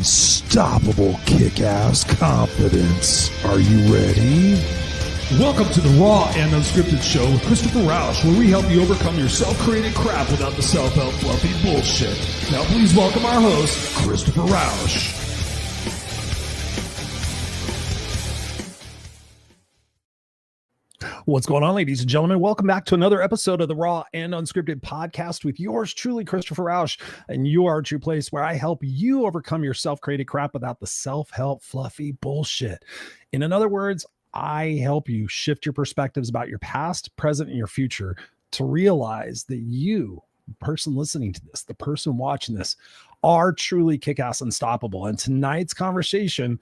unstoppable kick-ass confidence. Are you ready? Welcome to the Raw and Unscripted show with Christopher Rausch, where we help you overcome your self-created crap without the self-help fluffy bullshit. Now please welcome our host, Christopher Rausch. What's going on, ladies and gentlemen? Welcome back to another episode of the Raw and Unscripted podcast with yours truly, Christopher Rausch, and you are a true place where I help you overcome your self-created crap without the self-help fluffy bullshit. In other words, I help you shift your perspectives about your past, present, and your future to realize that you, the person listening to this, the person watching this, are truly kick-ass unstoppable. And tonight's conversation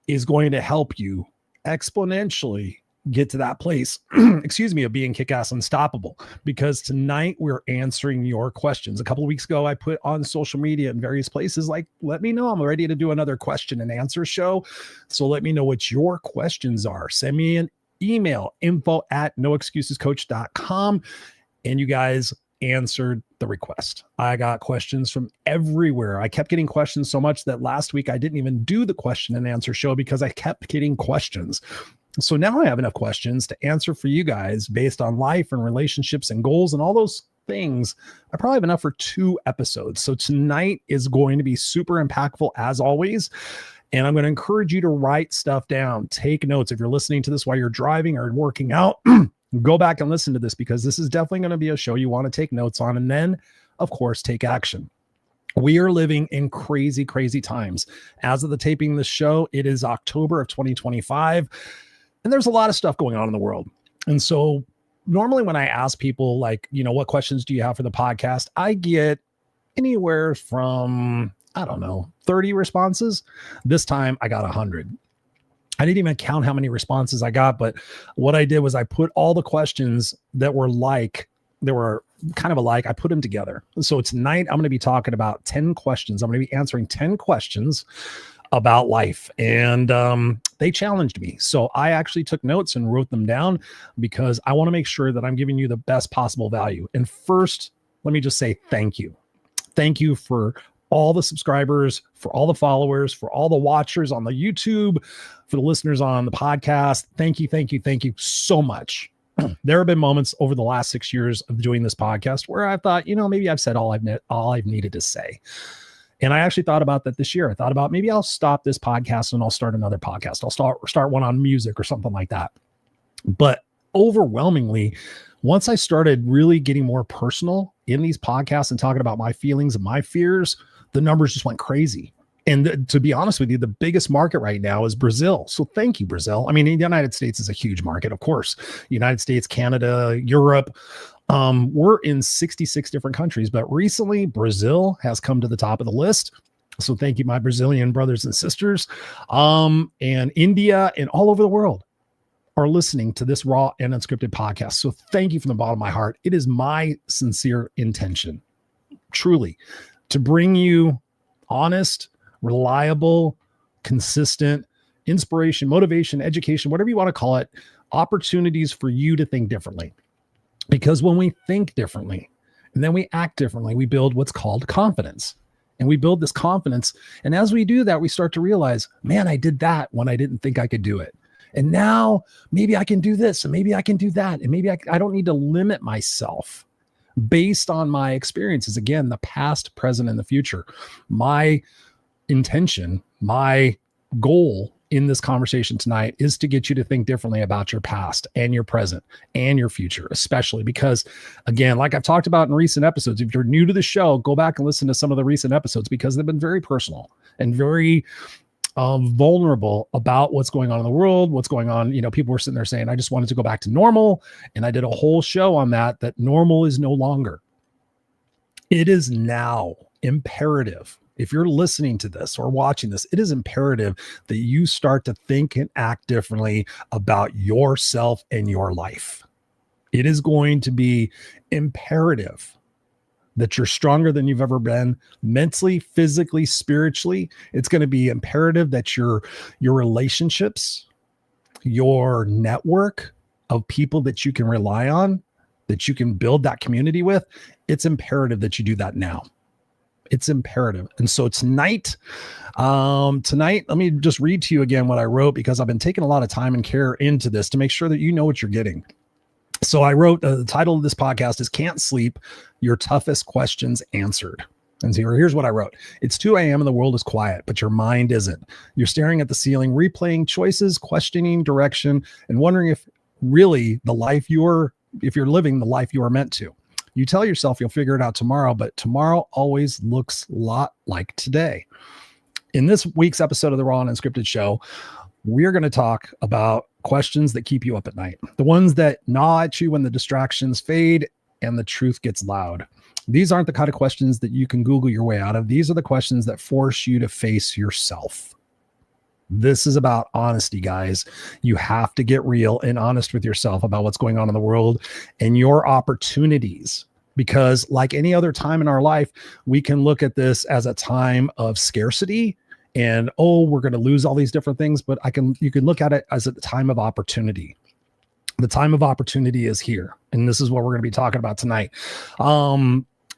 is going to help you exponentially get to that place, of being kick-ass unstoppable, because tonight we're answering your questions. A couple of weeks ago, I put on social media in various places, like, let me know, I'm ready to do another question and answer show. So let me know what your questions are. Send me an email, info@noexcusescoach.com. And you guys answered the request. I got questions from everywhere. I kept getting questions so much that last week I didn't even do the question and answer show because I kept getting questions. So now I have enough questions to answer for you guys based on life and relationships and goals and all those things. I probably have enough for 2 episodes. So tonight is going to be super impactful as always. And I'm going to encourage you to write stuff down. Take notes. If you're listening to this while you're driving or working out, go back and listen to this, because this is definitely going to be a show you want to take notes on. And then, of course, take action. We are living in crazy, crazy times. As of the taping of this show, it is October of 2025. And there's a lot of stuff going on in the world. And so normally when I ask people, like, what questions do you have for the podcast? I get anywhere from, 30 responses. This time I got 100. I didn't even count how many responses I got, but what I did was I put all the questions that were kind of alike. I put them together. So tonight I'm going to be talking about 10 questions. I'm going to be answering 10 questions about life. And they challenged me. So I actually took notes and wrote them down because I want to make sure that I'm giving you the best possible value. And first, let me just say thank you. Thank you for all the subscribers, for all the followers, for all the watchers on the YouTube, for the listeners on the podcast. Thank you, thank you, thank you so much. There have been moments over the last 6 years of doing this podcast where I thought, maybe I've said all I've needed to say. And I actually thought about that this year. I thought about maybe I'll stop this podcast and I'll start another podcast. I'll start one on music or something like that. But overwhelmingly, once I started really getting more personal in these podcasts and talking about my feelings and my fears, the numbers just went crazy. And to be honest with you, the biggest market right now is Brazil. So thank you, Brazil. I mean, the United States is a huge market, of course. United States, Canada, Europe. We're in 66 different countries, but recently Brazil has come to the top of the list. So thank you, my Brazilian brothers and sisters. And India and all over the world are listening to this Raw and Unscripted podcast. So thank you from the bottom of my heart. It is my sincere intention, truly, to bring you honest, reliable, consistent inspiration, motivation, education, whatever you want to call it, opportunities for you to think differently. Because when we think differently and then we act differently, we build what's called confidence. And we build this confidence. And as we do that, we start to realize, man, I did that when I didn't think I could do it. And now maybe I can do this, and maybe I can do that. And maybe I don't need to limit myself based on my experiences. Again, the past, present, and the future. My intention, my goal in this conversation tonight is to get you to think differently about your past and your present and your future, especially because, again, like I've talked about in recent episodes, if you're new to the show, go back and listen to some of the recent episodes because they've been very personal and very vulnerable about what's going on in the world, what's going on. People were sitting there saying, I just wanted to go back to normal. And I did a whole show on that normal is no longer. It is now imperative. If you're listening to this or watching this, it is imperative that you start to think and act differently about yourself and your life. It is going to be imperative that you're stronger than you've ever been, mentally, physically, spiritually. It's going to be imperative that your relationships, your network of people that you can rely on, that you can build that community with, it's imperative that you do that now. It's imperative. And so tonight, let me just read to you again what I wrote, because I've been taking a lot of time and care into this to make sure that you know what you're getting. So I wrote, the title of this podcast is Can't Sleep, Your Toughest Questions Answered. And so here's what I wrote. It's 2 a.m. and the world is quiet, but your mind isn't. You're staring at the ceiling, replaying choices, questioning direction, and wondering if really if you're living the life you are meant to. You tell yourself you'll figure it out tomorrow, but tomorrow always looks a lot like today. In this week's episode of the Raw Unscripted show, we're going to talk about questions that keep you up at night, the ones that gnaw at you when the distractions fade and the truth gets loud. These aren't the kind of questions that you can Google your way out of. These are the questions that force you to face yourself. This is about honesty, guys. You have to get real and honest with yourself about what's going on in the world and your opportunities. Because like any other time in our life, we can look at this as a time of scarcity and, we're going to lose all these different things. But you can look at it as a time of opportunity. The time of opportunity is here. And this is what we're going to be talking about tonight.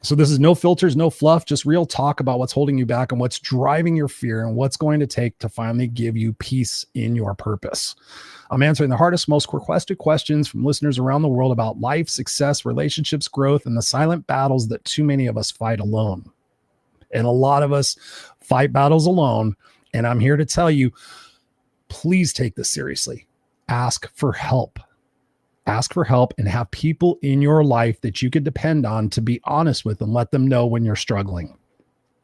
So this is no filters, no fluff, just real talk about what's holding you back and what's driving your fear and what's going to take to finally give you peace in your purpose. I'm answering the hardest, most requested questions from listeners around the world about life, success, relationships, growth, and the silent battles that too many of us fight alone. And a lot of us fight battles alone. And I'm here to tell you, please take this seriously. Ask for help. Ask for help and have people in your life that you can depend on to be honest with and let them know when you're struggling.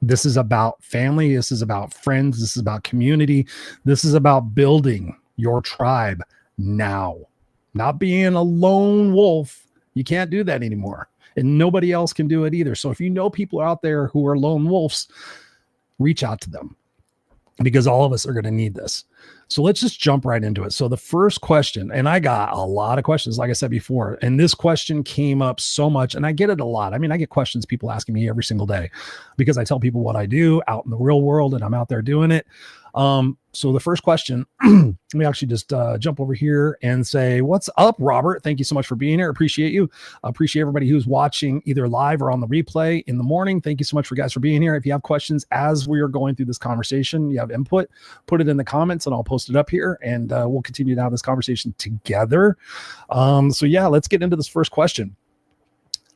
This is about family. This is about friends. This is about community. This is about building your tribe now, not being a lone wolf. You can't do that anymore. And nobody else can do it either. So if you know people out there who are lone wolves, reach out to them, because all of us are going to need this. So let's just jump right into it. So the first question, and I got a lot of questions, like I said before, and this question came up so much, and I get it a lot. I mean, I get questions, people asking me every single day, because I tell people what I do out in the real world and I'm out there doing it. So the first question, let me actually just jump over here and say, what's up, Robert? Thank you so much for being here. Appreciate you. Appreciate everybody who's watching either live or on the replay in the morning. Thank you so much for guys for being here. If you have questions as we are going through this conversation, you have input, put it in the comments and I'll post it up here, and we'll continue to have this conversation together. So yeah, let's get into this first question.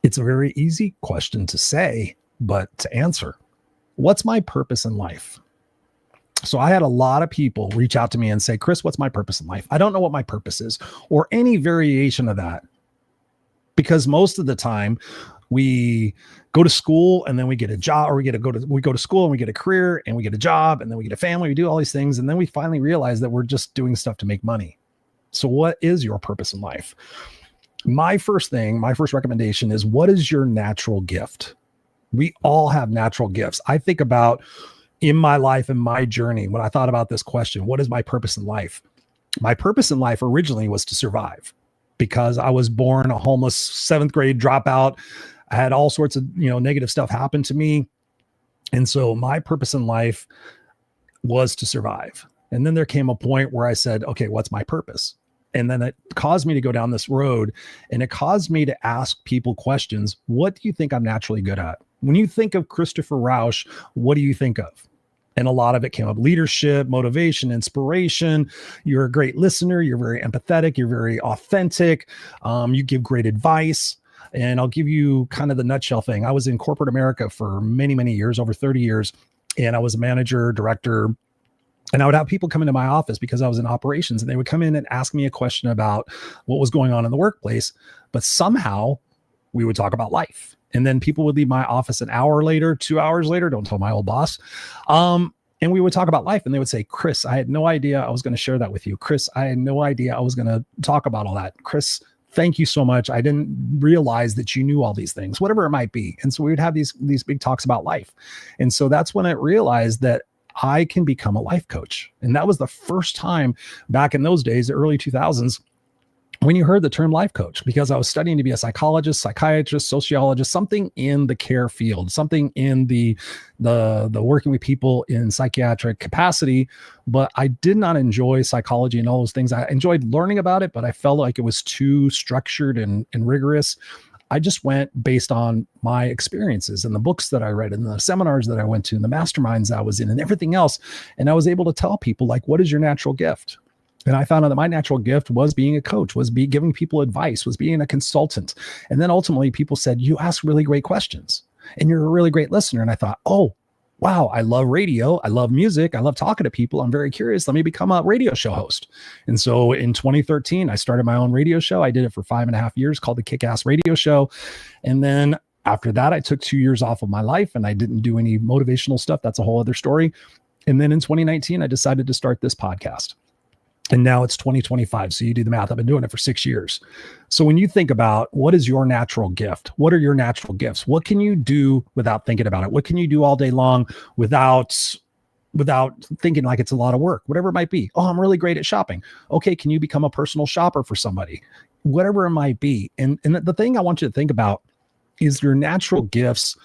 It's a very easy question to say, but to answer. What's my purpose in life? So I had a lot of people reach out to me and say, Chris, what's my purpose in life? I don't know what my purpose is, or any variation of that. Because most of the time we go to school and then we get a job, or we go to school and we get a career and we get a job and then we get a family, we do all these things. And then we finally realize that we're just doing stuff to make money. So what is your purpose in life? My first recommendation is, what is your natural gift? We all have natural gifts. I think about in my life and my journey, when I thought about this question, what is my purpose in life? My purpose in life originally was to survive, because I was born a homeless 7th grade dropout. I had all sorts of, negative stuff happen to me. And so my purpose in life was to survive. And then there came a point where I said, okay, what's my purpose? And then it caused me to go down this road, and it caused me to ask people questions. What do you think I'm naturally good at? When you think of Christopher Rausch, what do you think of? And a lot of it came up: leadership, motivation, inspiration. You're a great listener. You're very empathetic. You're very authentic. You give great advice. And I'll give you kind of the nutshell thing. I was in corporate America for many, many years, over 30 years. And I was a manager, director. And I would have people come into my office because I was in operations, and they would come in and ask me a question about what was going on in the workplace. But somehow we would talk about life. And then people would leave my office an hour later, 2 hours later, don't tell my old boss. And we would talk about life, and they would say, Chris, I had no idea I was going to share that with you. Chris, I had no idea I was going to talk about all that. Chris, thank you so much. I didn't realize that you knew all these things, whatever it might be. And so we would have these big talks about life. And so that's when I realized that I can become a life coach. And that was the first time back in those days, the early 2000s, when you heard the term life coach, because I was studying to be a psychologist, psychiatrist, sociologist, something in the care field, something in the working with people in psychiatric capacity. But I did not enjoy psychology and all those things. I enjoyed learning about it, but I felt like it was too structured and rigorous. I just went based on my experiences and the books that I read and the seminars that I went to and the masterminds I was in and everything else. And I was able to tell people, like, what is your natural gift? And I found out that my natural gift was being a coach, was giving people advice, was being a consultant. And then ultimately people said, you ask really great questions and you're a really great listener. And I thought, oh, wow, I love radio. I love music. I love talking to people. I'm very curious. Let me become a radio show host. And so in 2013, I started my own radio show. I did it for 5.5 years, called the Kick-Ass Radio Show. And then after that, I took 2 years off of my life and I didn't do any motivational stuff. That's a whole other story. And then in 2019, I decided to start this podcast. And now it's 2025. So you do the math. I've been doing it for 6 years. So when you think about what is your natural gift, what are your natural gifts? What can you do without thinking about it? What can you do all day long without thinking like it's a lot of work, whatever it might be? Oh, I'm really great at shopping. Okay. Can you become a personal shopper for somebody? Whatever it might be. And the thing I want you to think about is your natural gifts,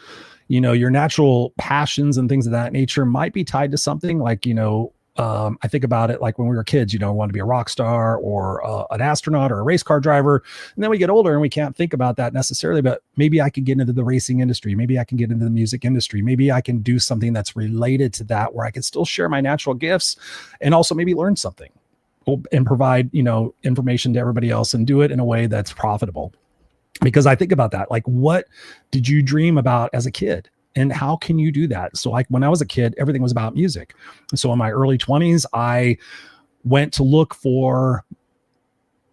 your natural passions and things of that nature might be tied to something like, I think about it like when we were kids, want to be a rock star or an astronaut or a race car driver. And then we get older and we can't think about that necessarily, but maybe I could get into the racing industry. Maybe I can get into the music industry. Maybe I can do something that's related to that where I can still share my natural gifts and also maybe learn something and provide, information to everybody else and do it in a way that's profitable. Because I think about that, like, what did you dream about as a kid? And how can you do that? So like when I was a kid, everything was about music. And so in my early 20s, I went to look for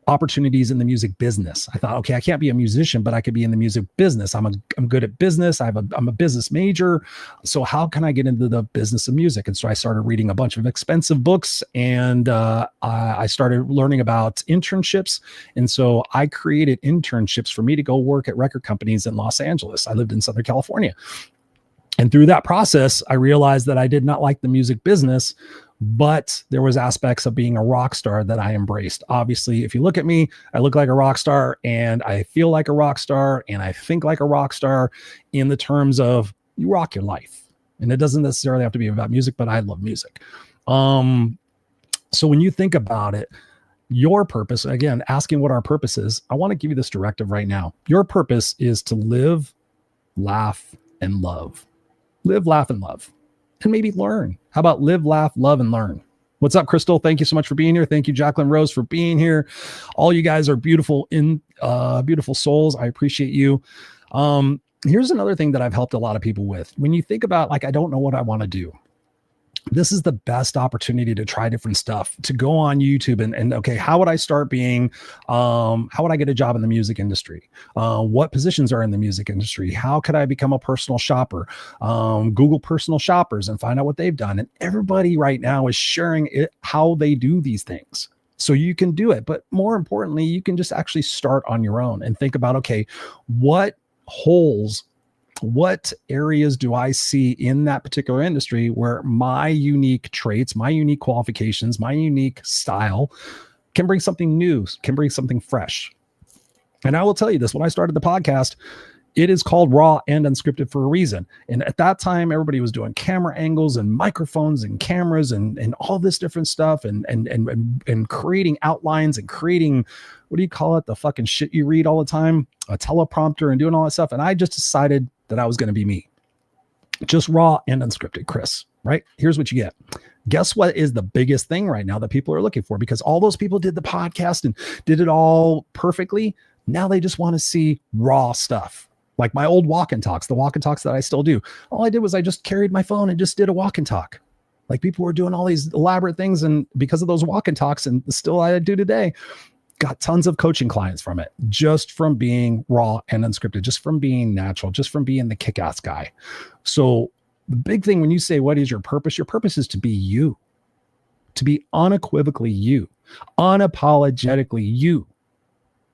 opportunities in the music business. I thought, okay, I can't be a musician, but I could be in the music business. I'm good at business. I'm a business major. So how can I get into the business of music? And so I started reading a bunch of expensive books and I started learning about internships. And so I created internships for me to go work at record companies in Los Angeles. I lived in Southern California. And through that process, I realized that I did not like the music business, but there was aspects of being a rock star that I embraced. Obviously, if you look at me, I look like a rock star and I feel like a rock star and I think like a rock star in the terms of you rock your life. And it doesn't necessarily have to be about music, but I love music. So when you think about it, your purpose, again, asking what our purpose is, I want to give you this directive right now. Your purpose is to live, laugh, and love. Live, laugh, and love. And maybe learn. How about live, laugh, love, and learn? What's up, Crystal? Thank you so much for being here. Thank you, Jacqueline Rose, for being here. All you guys are beautiful beautiful souls. I appreciate you. Here's another thing that I've helped a lot of people with. When you think about, like, I don't know what I want to do, this is the best opportunity to try different stuff, to go on YouTube and okay, how would I start being, how would I get a job in the music industry? What positions are in the music industry? How could I become a personal shopper? Google personal shoppers and find out what they've done. And everybody right now is sharing it, how they do these things. So you can do it. But more importantly, you can just actually start on your own and think about, okay, what areas do I see in that particular industry where my unique traits, my unique qualifications, my unique style can bring something new, can bring something fresh? And I will tell you this, when I started the podcast, it is called Raw and Unscripted for a reason. And at that time, everybody was doing camera angles and microphones and cameras and all this different stuff and creating outlines and creating, what do you call it? The fucking shit you read all the time, a teleprompter and doing all that stuff. And I just decided that I was going to be me. Just raw and unscripted, Chris, right? Here's what you get. Guess what is the biggest thing right now that people are looking for? Because all those people did the podcast and did it all perfectly. Now they just want to see raw stuff. Like my old walk and talks, the walk and talks that I still do. All I did was I just carried my phone and just did a walk and talk. Like people were doing all these elaborate things. And because of those walk and talks, and still I do today, got tons of coaching clients from it, just from being raw and unscripted, just from being natural, just from being the kick-ass guy. So the big thing when you say, what is your purpose is to be you, to be unequivocally you, unapologetically you.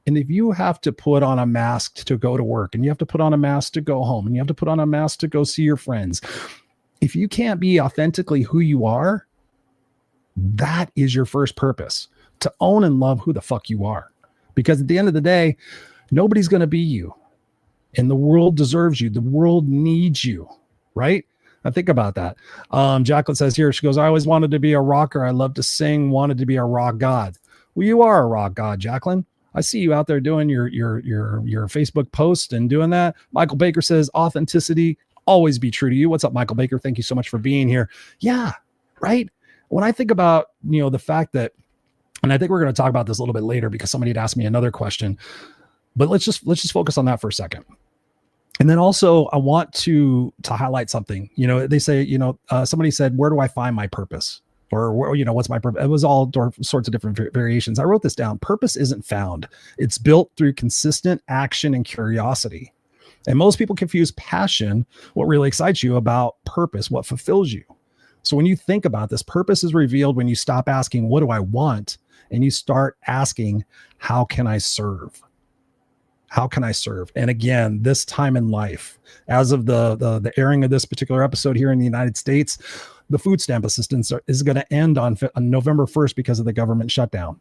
And if you have to put on a mask to go to work, and you have to put on a mask to go home, and you have to put on a mask to go see your friends, if you can't be authentically who you are, that is your first purpose. To own and love who the fuck you are. Because at the end of the day, nobody's going to be you. And the world deserves you. The world needs you, right? Now think about that. Jacqueline says here, she goes, I always wanted to be a rocker. I love to sing, wanted to be a rock god. Well, you are a rock god, Jacqueline. I see you out there doing your Facebook post and doing that. Michael Baker says authenticity, always be true to you. What's up, Michael Baker? Thank you so much for being here. Yeah, right. When I think about, the fact that, and I think we're going to talk about this a little bit later because somebody had asked me another question, but let's just focus on that for a second. And then also I want to highlight something. They say, somebody said, where do I find my purpose? Or, what's my purpose? It was all sorts of different variations. I wrote this down. Purpose isn't found. It's built through consistent action and curiosity. And most people confuse passion, what really excites you, about purpose, what fulfills you. So when you think about this, purpose is revealed when you stop asking, what do I want? And you start asking, how can I serve? How can I serve? And again, this time in life, as of the airing of this particular episode here in the United States, the food stamp assistance is going to end on November 1st because of the government shutdown.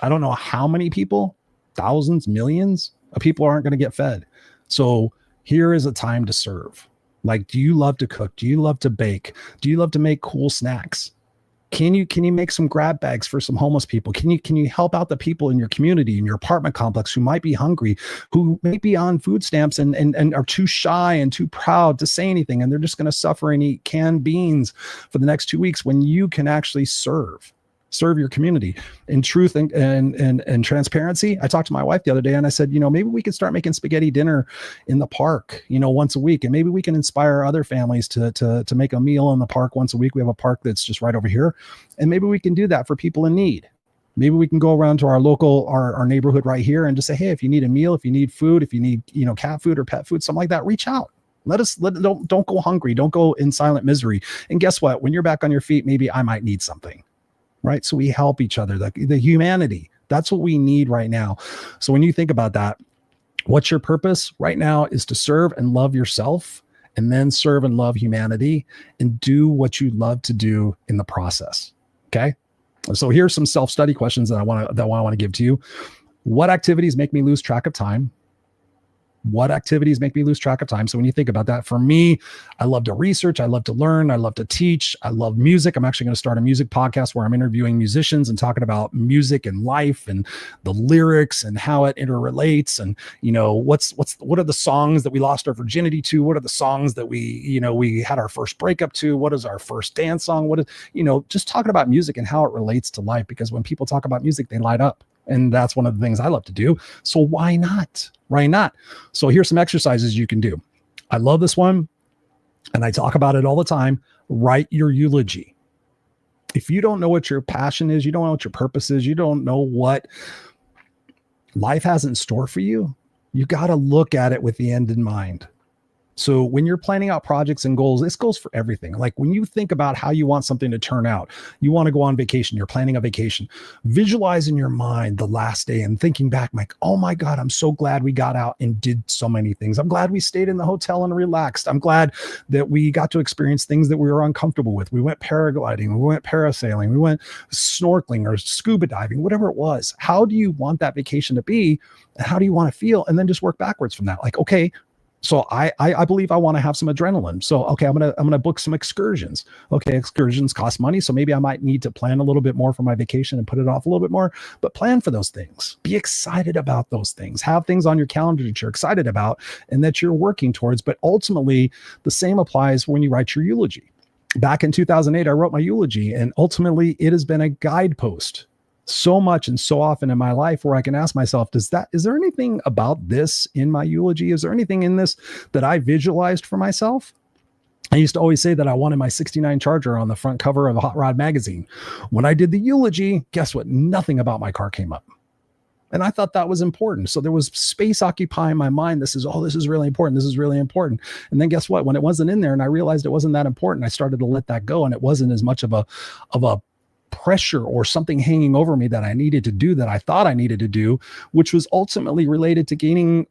I don't know how many people, thousands, millions of people aren't going to get fed. So here is a time to serve. Like, do you love to cook? Do you love to bake? Do you love to make cool snacks? Can you make some grab bags for some homeless people? Can you help out the people in your community, in your apartment complex, who might be hungry, who may be on food stamps and are too shy and too proud to say anything, and they're just going to suffer and eat canned beans for the next 2 weeks, when you can actually serve your community in truth and transparency? I talked to my wife the other day and I said, maybe we could start making spaghetti dinner in the park, once a week. And maybe we can inspire other families to make a meal in the park once a week. We have a park that's just right over here. And maybe we can do that for people in need. Maybe we can go around to our local, our neighborhood right here and just say, hey, if you need a meal, if you need food, if you need, cat food or pet food, something like that, reach out. Don't go hungry. Don't go in silent misery. And guess what? When you're back on your feet, maybe I might need something. Right? So we help each other, the humanity. That's what we need right now. So when you think about that, what's your purpose right now is to serve and love yourself, and then serve and love humanity, and do what you love to do in the process. Okay. So here's some self-study questions that I want to give to you. What activities make me lose track of time? What activities make me lose track of time? So when you think about that, for me, I love to research. I love to learn. I love to teach. I love music. I'm actually going to start a music podcast where I'm interviewing musicians and talking about music and life and the lyrics and how it interrelates. And, what are the songs that we lost our virginity to? What are the songs that we had our first breakup to? What is our first dance song? What is, just talking about music and how it relates to life, because when people talk about music, they light up. And that's one of the things I love to do. So why not? Why not? So here's some exercises you can do. I love this one, and I talk about it all the time. Write your eulogy. If you don't know what your passion is, you don't know what your purpose is, you don't know what life has in store for you, you got to look at it with the end in mind. So when you're planning out projects and goals, this goes for everything. Like when you think about how you want something to turn out, you want to go on vacation, you're planning a vacation, visualize in your mind the last day and thinking back like, oh my God, I'm so glad we got out and did so many things. I'm glad we stayed in the hotel and relaxed. I'm glad that we got to experience things that we were uncomfortable with. We went paragliding, we went parasailing, we went snorkeling or scuba diving, whatever it was. How do you want that vacation to be? And how do you want to feel? And then just work backwards from that. Like, okay, so I believe I want to have some adrenaline. So, okay, I'm going to book some excursions. Okay. Excursions cost money. So maybe I might need to plan a little bit more for my vacation and put it off a little bit more, but plan for those things. Be excited about those things. Have things on your calendar that you're excited about and that you're working towards. But ultimately the same applies when you write your eulogy. Back in 2008, I wrote my eulogy, and ultimately it has been a guidepost so much and so often in my life where I can ask myself, is there anything about this in my eulogy? Is there anything in this that I visualized for myself? I used to always say that I wanted my 69 Charger on the front cover of a Hot Rod magazine. When I did the eulogy, guess what? Nothing about my car came up. And I thought that was important. So there was space occupying my mind. This is really important. This is really important. And then guess what? When it wasn't in there and I realized it wasn't that important, I started to let that go. And it wasn't as much of a pressure or something hanging over me that I needed to do, that I thought I needed to do, which was ultimately related to gaining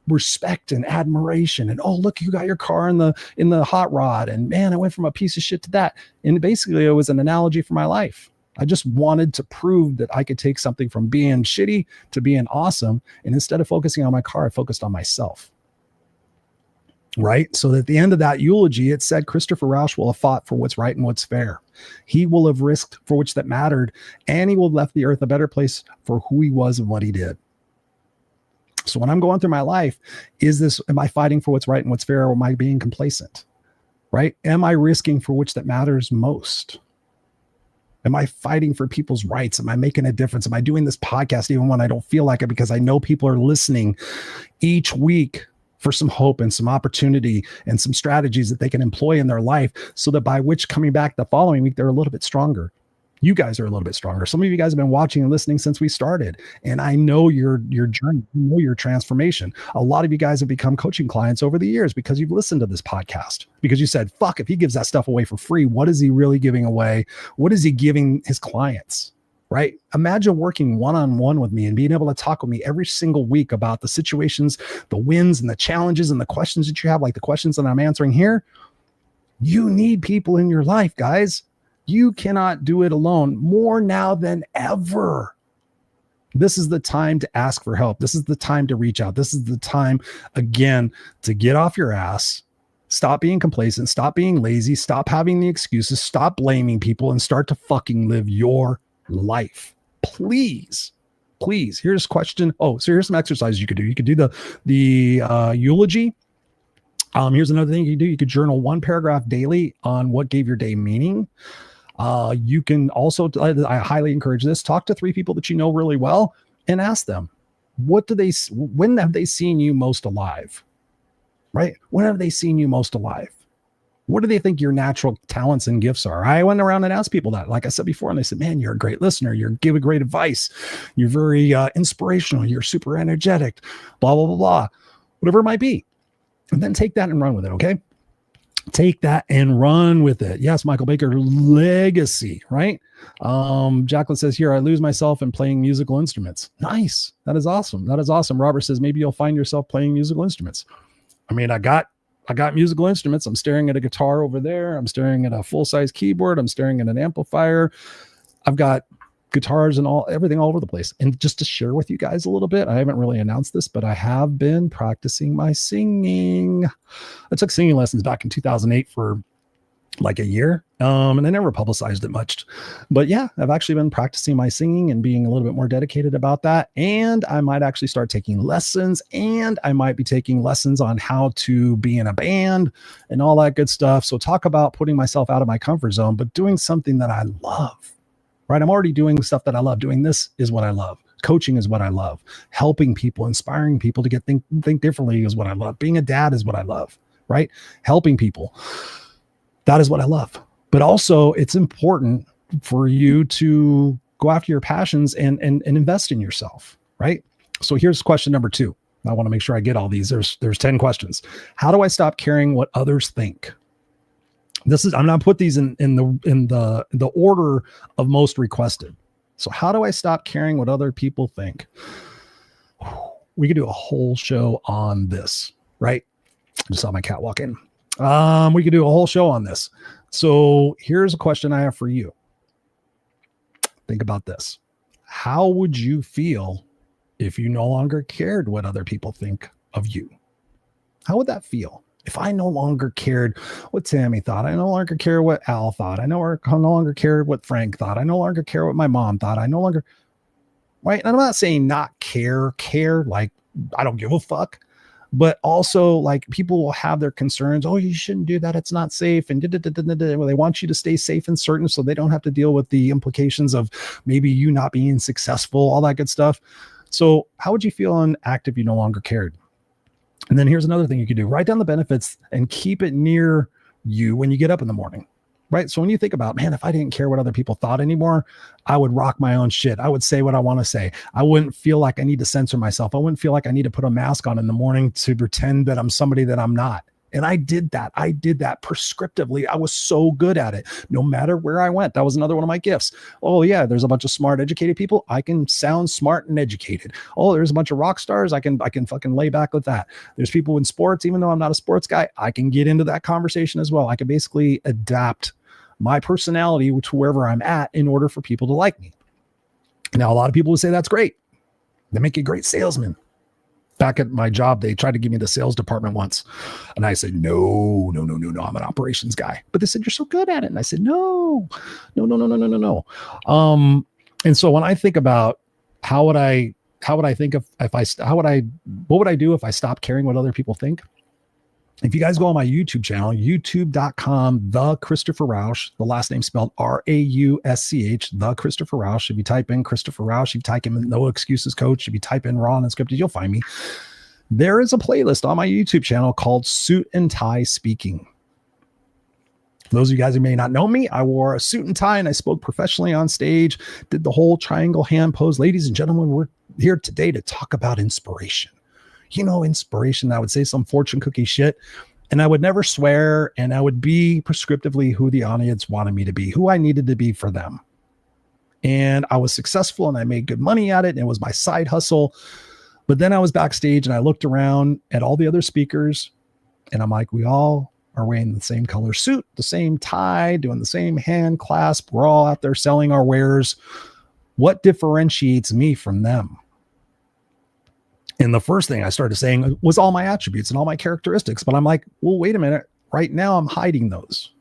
respect and admiration. And, oh, look, you got your car in the hot rod. And man, I went from a piece of shit to that. And basically it was an analogy for my life. I just wanted to prove that I could take something from being shitty to being awesome. And instead of focusing on my car, I focused on myself. right? So at the end of that eulogy, it said Christopher Rausch will have fought for what's right and what's fair. He will have risked for which that mattered, and he will have left the earth a better place for who he was and what he did. So when I'm going through my life, am I fighting for what's right and what's fair, or am I being complacent, right? Am I risking for which that matters most? Am I fighting for people's rights? Am I making a difference? Am I doing this podcast even when I don't feel like it, because I know people are listening each week for some hope and some opportunity and some strategies that they can employ in their life, so that by which coming back the following week, they're a little bit stronger. You guys are a little bit stronger. Some of you guys have been watching and listening since we started, and I know your journey, I know your transformation. A lot of you guys have become coaching clients over the years because you've listened to this podcast, because you said, fuck, if he gives that stuff away for free, what is he really giving away? What is he giving his clients? Right? Imagine working one-on-one with me and being able to talk with me every single week about the situations, the wins and the challenges and the questions that you have, like the questions that I'm answering here. You need people in your life, guys. You cannot do it alone, more now than ever. This is the time to ask for help. This is the time to reach out. This is the time, again, to get off your ass. Stop being complacent. Stop being lazy. Stop having the excuses. Stop blaming people and start to fucking live your life. Please. Here's a question. So here's some exercises you could do. You could do the eulogy. Here's another thing you could do. You could journal 1 paragraph daily on what gave your day meaning. You can also, I highly encourage this, talk to 3 people that you know really well and ask them, when have they seen you most alive? Right? When have they seen you most alive? What do they think your natural talents and gifts are? I went around and asked people that, like I said before, and they said, man, you're a great listener. You're giving great advice. You're very inspirational. You're super energetic, blah, blah, blah, blah, whatever it might be. And then take that and run with it. Okay. Take that and run with it. Yes. Michael Baker, legacy, right? Jacqueline says here, I lose myself in playing musical instruments. Nice. That is awesome. Robert says, maybe you'll find yourself playing musical instruments. I mean, I got musical instruments. I'm staring at a guitar over there. I'm staring at a full-size keyboard. I'm staring at an amplifier. I've got guitars and everything all over the place. And just to share with you guys a little bit, I haven't really announced this, but I have been practicing my singing. I took singing lessons back in 2008 for like a year. And I never publicized it much, but yeah, I've actually been practicing my singing and being a little bit more dedicated about that. And I might actually start taking lessons, and I might be taking lessons on how to be in a band and all that good stuff. So talk about putting myself out of my comfort zone, but doing something that I love, right? I'm already doing stuff that I love. Doing this is what I love. Coaching is what I love. Helping people, inspiring people to think differently is what I love. Being a dad is what I love, right? Helping people. That is what I love. But also, it's important for you to go after your passions and invest in yourself, right? So here's question number 2. I want to make sure I get all these. There's 10 questions. How do I stop caring what others think? I'm going to put these in the order of most requested. So how do I stop caring what other people think? We could do a whole show on this, right? I just saw my cat walk in. We could do a whole show on this. So here's a question I have for you. Think about this. How would you feel if you no longer cared what other people think of you? How would that feel? If I no longer cared what Tammy thought, I no longer care what Al thought, I no longer cared what Frank thought, I no longer care what my mom thought, right? And I'm not saying not care, like I don't give a fuck. But also, like, people will have their concerns. Oh, you shouldn't do that. It's not safe. And well, they want you to stay safe and certain so they don't have to deal with the implications of maybe you not being successful, all that good stuff. So how would you feel and act if you no longer cared? And then here's another thing you could do. Write down the benefits and keep it near you when you get up in the morning. Right. So when you think about, man, if I didn't care what other people thought anymore, I would rock my own shit. I would say what I want to say. I wouldn't feel like I need to censor myself. I wouldn't feel like I need to put a mask on in the morning to pretend that I'm somebody that I'm not. And I did that. Prescriptively. I was so good at it. No matter where I went, that was another one of my gifts. Oh yeah, there's a bunch of smart, educated people. I can sound smart and educated. Oh, there's a bunch of rock stars. I can fucking lay back with that. There's people in sports, even though I'm not a sports guy, I can get into that conversation as well. I can basically adapt my personality to wherever I'm at in order for people to like me. Now, a lot of people would say that's great. They make you a great salesman. Back at my job, they tried to give me the sales department once. And I said, no, I'm an operations guy. But they said, you're so good at it. And I said, no. And so when I think about what would I do if I stopped caring what other people think? If you guys go on my YouTube channel, youtube.com, the Christopher Rausch, the last name spelled Rausch, the Christopher Rausch. If you type in Christopher Rausch, if you type in No Excuses Coach, if you type in Raw Unscripted, you'll find me. There is a playlist on my YouTube channel called Suit and Tie Speaking. For those of you guys who may not know me, I wore a suit and tie and I spoke professionally on stage, did the whole triangle hand pose. Ladies and gentlemen, we're here today to talk about inspiration. Inspiration. I would say some fortune cookie shit, and I would never swear, and I would be prescriptively who the audience wanted me to be, who I needed to be for them. And I was successful and I made good money at it. And it was my side hustle. But then I was backstage and I looked around at all the other speakers and I'm like, we all are wearing the same color suit, the same tie, doing the same hand clasp. We're all out there selling our wares. What differentiates me from them? And the first thing I started saying was all my attributes and all my characteristics. But I'm like, well, wait a minute. Right now, I'm hiding those.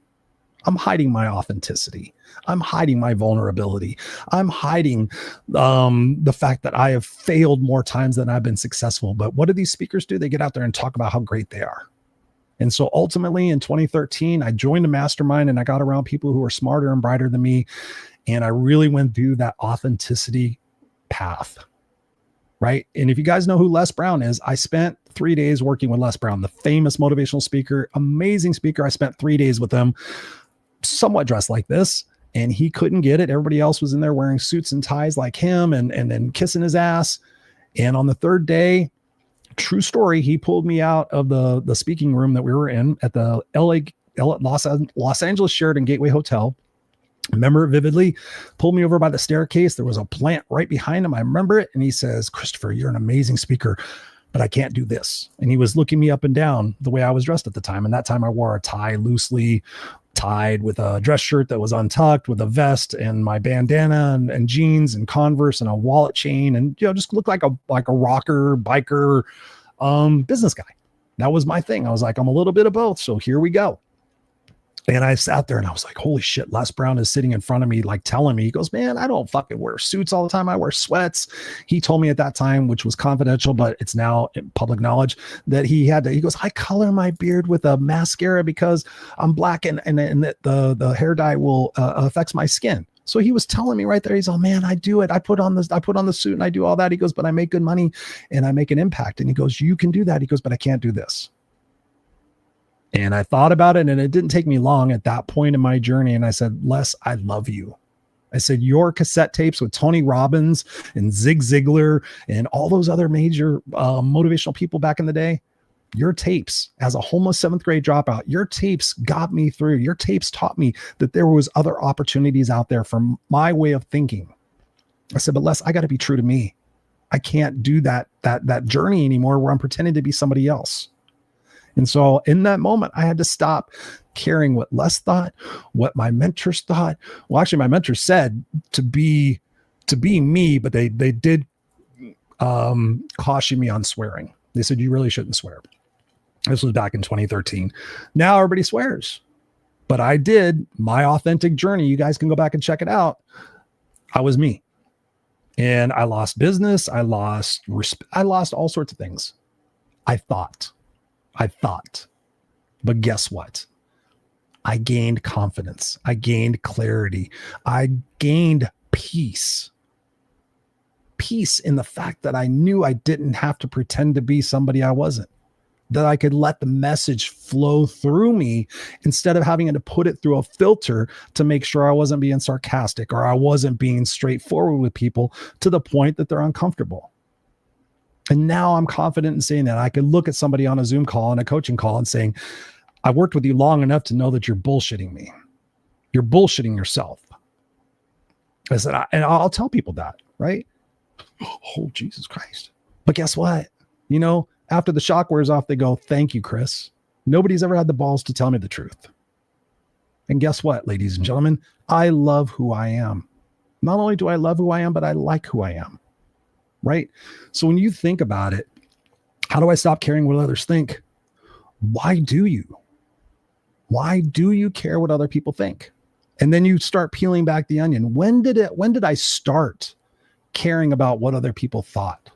I'm hiding my authenticity. I'm hiding my vulnerability. I'm hiding the fact that I have failed more times than I've been successful. But what do these speakers do? They get out there and talk about how great they are. And so ultimately in 2013, I joined a mastermind and I got around people who are smarter and brighter than me. And I really went through that authenticity path. Right. And if you guys know who Les Brown is, I spent 3 days working with Les Brown, the famous motivational speaker, amazing speaker. I spent 3 days with him, somewhat dressed like this, and he couldn't get it. Everybody else was in there wearing suits and ties like him and then kissing his ass. And on the third day, true story, he pulled me out of the speaking room that we were in at the Los Angeles Sheraton Gateway Hotel. I remember it vividly. Pulled me over by the staircase. There was a plant right behind him. I remember it. And he says, Christopher, you're an amazing speaker, but I can't do this. And he was looking me up and down the way I was dressed at the time. And that time I wore a tie loosely tied with a dress shirt that was untucked with a vest and my bandana and jeans and Converse and a wallet chain. And, just looked like a rocker, biker, business guy. That was my thing. I was like, I'm a little bit of both. So here we go. And I sat there and I was like, holy shit, Les Brown is sitting in front of me, like telling me, he goes, man, I don't fucking wear suits all the time. I wear sweats. He told me at that time, which was confidential, but it's now public knowledge, that he goes, I color my beard with a mascara because I'm black and the hair dye will affects my skin. So he was telling me right there, he's all, man, I do it. I put on the suit and I do all that. He goes, but I make good money and I make an impact. And he goes, you can do that. He goes, but I can't do this. And I thought about it, and it didn't take me long at that point in my journey. And I said, Les, I love you. I said, your cassette tapes with Tony Robbins and Zig Ziglar and all those other major motivational people back in the day, your tapes as a homeless 7th grade dropout, your tapes got me through. Your tapes taught me that there was other opportunities out there for my way of thinking. I said, but Les, I got to be true to me. I can't do that journey anymore where I'm pretending to be somebody else. And so in that moment, I had to stop caring what Les thought, what my mentors thought. Well, actually, my mentor said to be me, but they did caution me on swearing. They said, you really shouldn't swear. This was back in 2013. Now everybody swears. But I did my authentic journey. You guys can go back and check it out. I was me. And I lost business. I lost all sorts of things. I thought. But guess what? I gained confidence. I gained clarity. I gained peace. Peace in the fact that I knew I didn't have to pretend to be somebody I wasn't. That I could let the message flow through me instead of having to put it through a filter to make sure I wasn't being sarcastic or I wasn't being straightforward with people to the point that they're uncomfortable. And now I'm confident in saying that I could look at somebody on a Zoom call and a coaching call and saying, I worked with you long enough to know that you're bullshitting me. You're bullshitting yourself. I said, and I'll tell people that, right? Oh, Jesus Christ. But guess what? After the shock wears off, they go, thank you, Chris. Nobody's ever had the balls to tell me the truth. And guess what, ladies and gentlemen? I love who I am. Not only do I love who I am, but I like who I am. Right? So when you think about it, How do I stop caring what others think? Why do you? Why do you care what other people think? And then you start peeling back the onion. When did I start caring about what other people thought?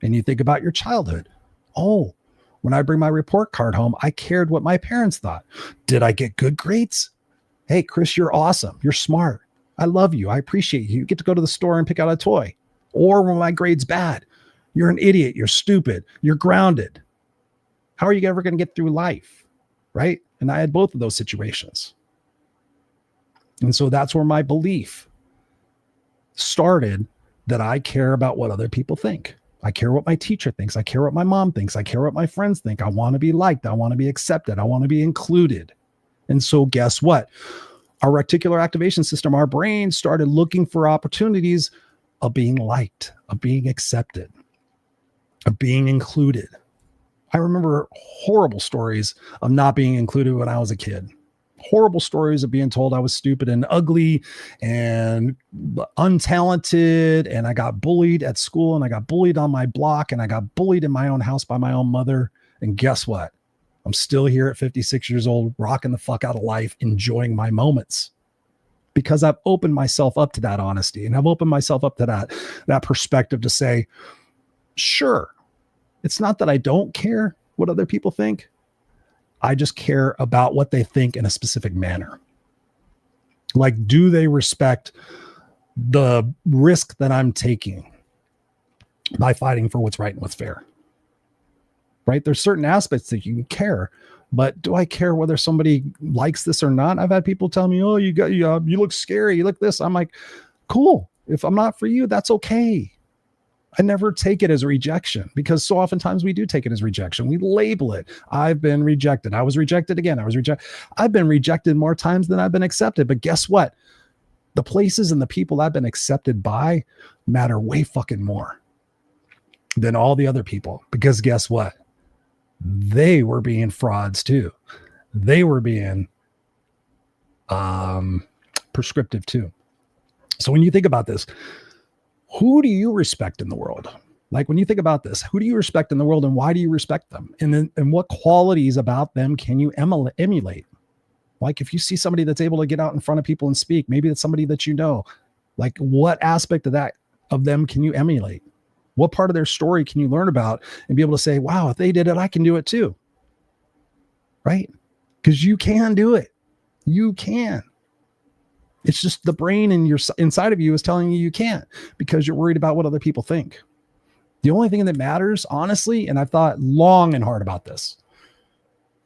And you think about your childhood. Oh, when I bring my report card home, I cared what my parents thought. Did I get good grades? Hey, Chris, you're awesome. You're smart. I love you. I appreciate you. You get to go to the store and pick out a toy. Or when my grade's bad, you're an idiot. You're stupid. You're grounded. How are you ever going to get through life? Right? And I had both of those situations. And so that's where my belief started, that I care about what other people think. I care what my teacher thinks. I care what my mom thinks. I care what my friends think. I want to be liked. I want to be accepted. I want to be included. And so guess what? Our reticular activation system, our brain started looking for opportunities of being liked, of being accepted, of being included. I remember horrible stories of not being included when I was a kid. Horrible stories of being told I was stupid and ugly and untalented. And I got bullied at school, and I got bullied on my block, and I got bullied in my own house by my own mother. And guess what? I'm still here at 56 years old, rocking the fuck out of life, enjoying my moments, because I've opened myself up to that honesty, and I've opened myself up to that perspective to say, sure, it's not that I don't care what other people think. I just care about what they think in a specific manner. Like, do they respect the risk that I'm taking by fighting for what's right and what's fair? Right? There's certain aspects that you can care, but do I care whether somebody likes this or not? I've had people tell me, "Oh, you look scary. You look this." I'm like, cool. If I'm not for you, that's okay. I never take it as rejection, because so oftentimes we do take it as rejection. We label it. I've been rejected. I was rejected again. I've been rejected more times than I've been accepted. But guess what? The places and the people I've been accepted by matter way fucking more than all the other people. Because guess what? They were being frauds too. They were being prescriptive too. So when you think about this, who do you respect in the world? Like, when you think about this, who do you respect in the world, and why do you respect them? And what qualities about them can you emulate? Like, if you see somebody that's able to get out in front of people and speak, maybe it's somebody that you know. Like, what aspect of them can you emulate? What part of their story can you learn about and be able to say, wow, if they did it, I can do it too. Right? Because you can do it. You can. It's just the brain in your inside of you is telling you can't, because you're worried about what other people think. The only thing that matters, honestly, and I've thought long and hard about this,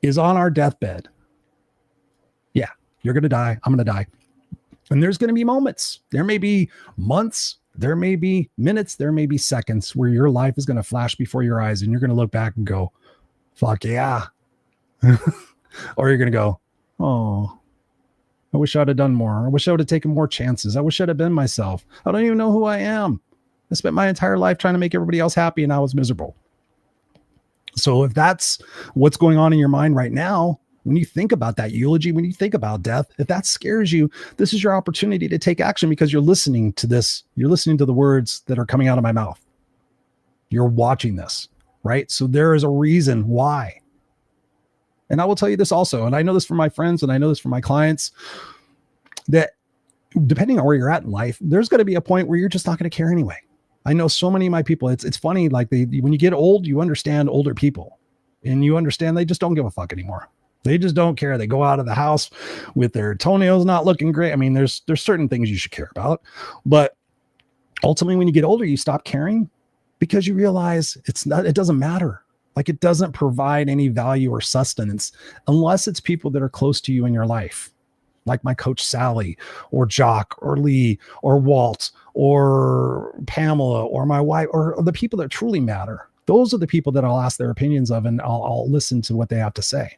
is on our deathbed. Yeah, you're going to die. I'm going to die. And there's going to be moments. There may be months. There may be minutes. There may be seconds where your life is going to flash before your eyes, and you're going to look back and go, fuck yeah. Or you're going to go, oh, I wish I'd have done more. I wish I would have taken more chances. I wish I'd have been myself. I don't even know who I am. I spent my entire life trying to make everybody else happy, and I was miserable. So if that's what's going on in your mind right now, when you think about that eulogy, when you think about death, if that scares you, this is your opportunity to take action, because you're listening to this. You're listening to the words that are coming out of my mouth. You're watching this, right? So there is a reason why. And I will tell you this also, and I know this from my friends, and I know this from my clients, that depending on where you're at in life, there's going to be a point where you're just not going to care anyway. I know so many of my people, it's funny, like when you get old, you understand older people, and you understand they just don't give a fuck anymore. They just don't care. They go out of the house with their toenails not looking great. I mean, there's certain things you should care about, but ultimately when you get older, you stop caring, because you realize it doesn't matter. Like, it doesn't provide any value or sustenance unless it's people that are close to you in your life, like my coach Sally, or Jock, or Lee, or Walt, or Pamela, or my wife, or the people that truly matter. Those are the people that I'll ask their opinions of, and I'll listen to what they have to say.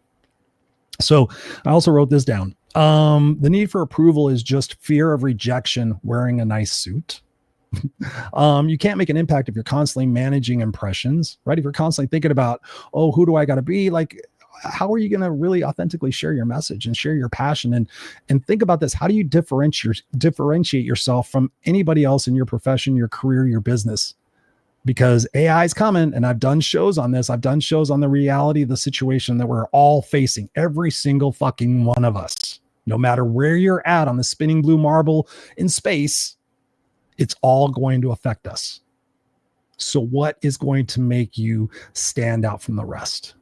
So I also wrote this down. The need for approval is just fear of rejection wearing a nice suit. You can't make an impact if you're constantly managing impressions, right? If you're constantly thinking about, oh, who do I got to be? Like, how are you going to really authentically share your message and share your passion? And think about this. How do you differentiate yourself from anybody else in your profession, your career, your business? because AI is coming, and I've done shows on this. I've done shows on the reality of the situation that we're all facing, every single fucking one of us. No matter where you're at on the spinning blue marble in space, it's all going to affect us. So what is going to make you stand out from the rest?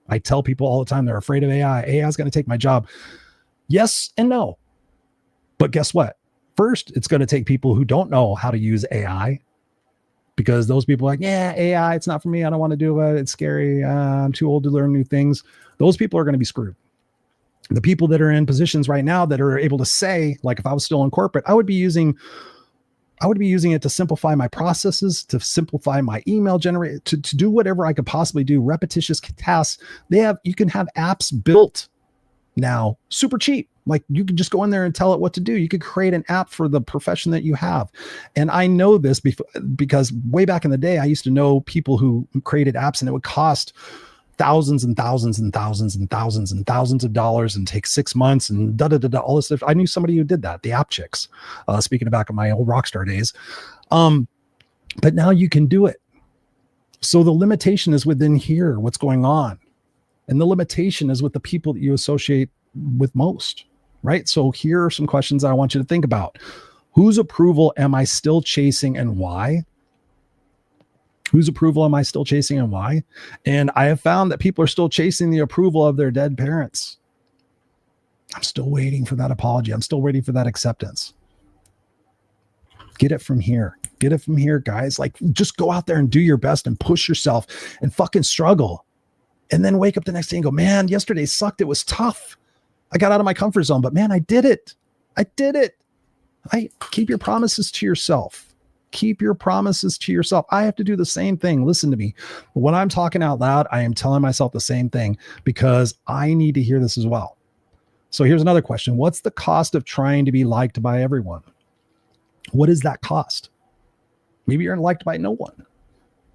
I tell people all the time they're afraid of AI. AI is going to take my job. Yes and no. But guess what? First, it's going to take people who don't know how to use AI, because those people are like, yeah, AI, it's not for me. I don't want to do it. It's scary. I'm too old to learn new things. Those people are going to be screwed. The people that are in positions right now that are able to say, like if I was still in corporate, I would be using it to simplify my processes, to simplify my email generate, to do whatever I could possibly do, repetitious tasks. You can have apps built now super cheap. Like you can just go in there and tell it what to do. You could create an app for the profession that you have. And I know this because way back in the day, I used to know people who created apps, and it would cost thousands and thousands and thousands and thousands and thousands of dollars and take 6 months and all this stuff. I knew somebody who did that, the app chicks, speaking of back in my old Rockstar days. But now you can do it. So the limitation is within here, what's going on. And the limitation is with the people that you associate with most, right? So here are some questions I want you to think about. Whose approval am I still chasing, and why? Whose approval am I still chasing, and why? And I have found that people are still chasing the approval of their dead parents. I'm still waiting for that apology. I'm still waiting for that acceptance. Get it from here. Get it from here, guys. Like, just go out there and do your best and push yourself and fucking struggle. And then wake up the next day and go, man, yesterday sucked. It was tough. I got out of my comfort zone, but man, I did it. I did it. Keep your promises to yourself. Keep your promises to yourself. I have to do the same thing. Listen to me. When I'm talking out loud, I am telling myself the same thing because I need to hear this as well. So here's another question. What's the cost of trying to be liked by everyone? What is that cost? Maybe you're liked by no one,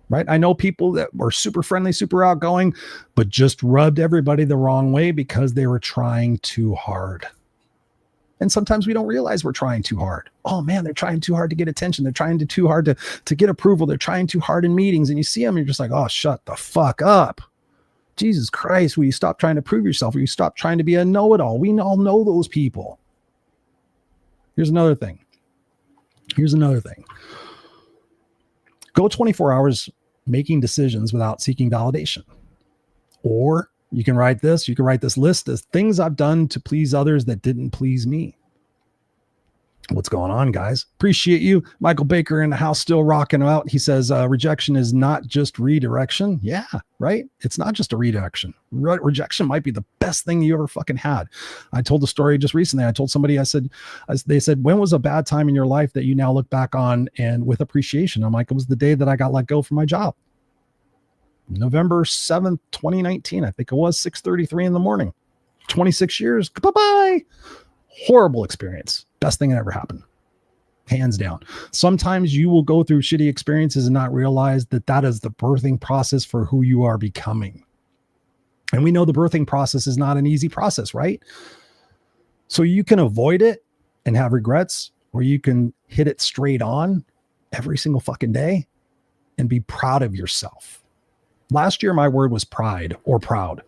right? I know people that were super friendly, super outgoing, but just rubbed everybody the wrong way because they were trying too hard. And sometimes we don't realize we're trying too hard. Oh man, they're trying too hard to get attention. They're trying too hard to get approval. They're trying too hard in meetings, and you see them, you're just like, oh, shut the fuck up. Jesus Christ, will you stop trying to prove yourself? Will you stop trying to be a know-it-all? We all know those people. Here's another thing. Go 24 hours making decisions without seeking validation. Or you can write this list of things I've done to please others that didn't please me. What's going on, guys? Appreciate you. Michael Baker in the house, still rocking out. He says, rejection is not just redirection. Yeah, right? It's not just a redirection. Rejection might be the best thing you ever fucking had. I told the story just recently. I told somebody, they said, when was a bad time in your life that you now look back on and with appreciation? I'm like, it was the day that I got let go from my job. November 7th, 2019. I think it was 6:33 in the morning. 26 years. Bye-bye. Horrible experience. Best thing that ever happened. Hands down. Sometimes you will go through shitty experiences and not realize that that is the birthing process for who you are becoming. And we know the birthing process is not an easy process, right? So you can avoid it and have regrets, or you can hit it straight on every single fucking day and be proud of yourself. Last year, my word was pride or proud,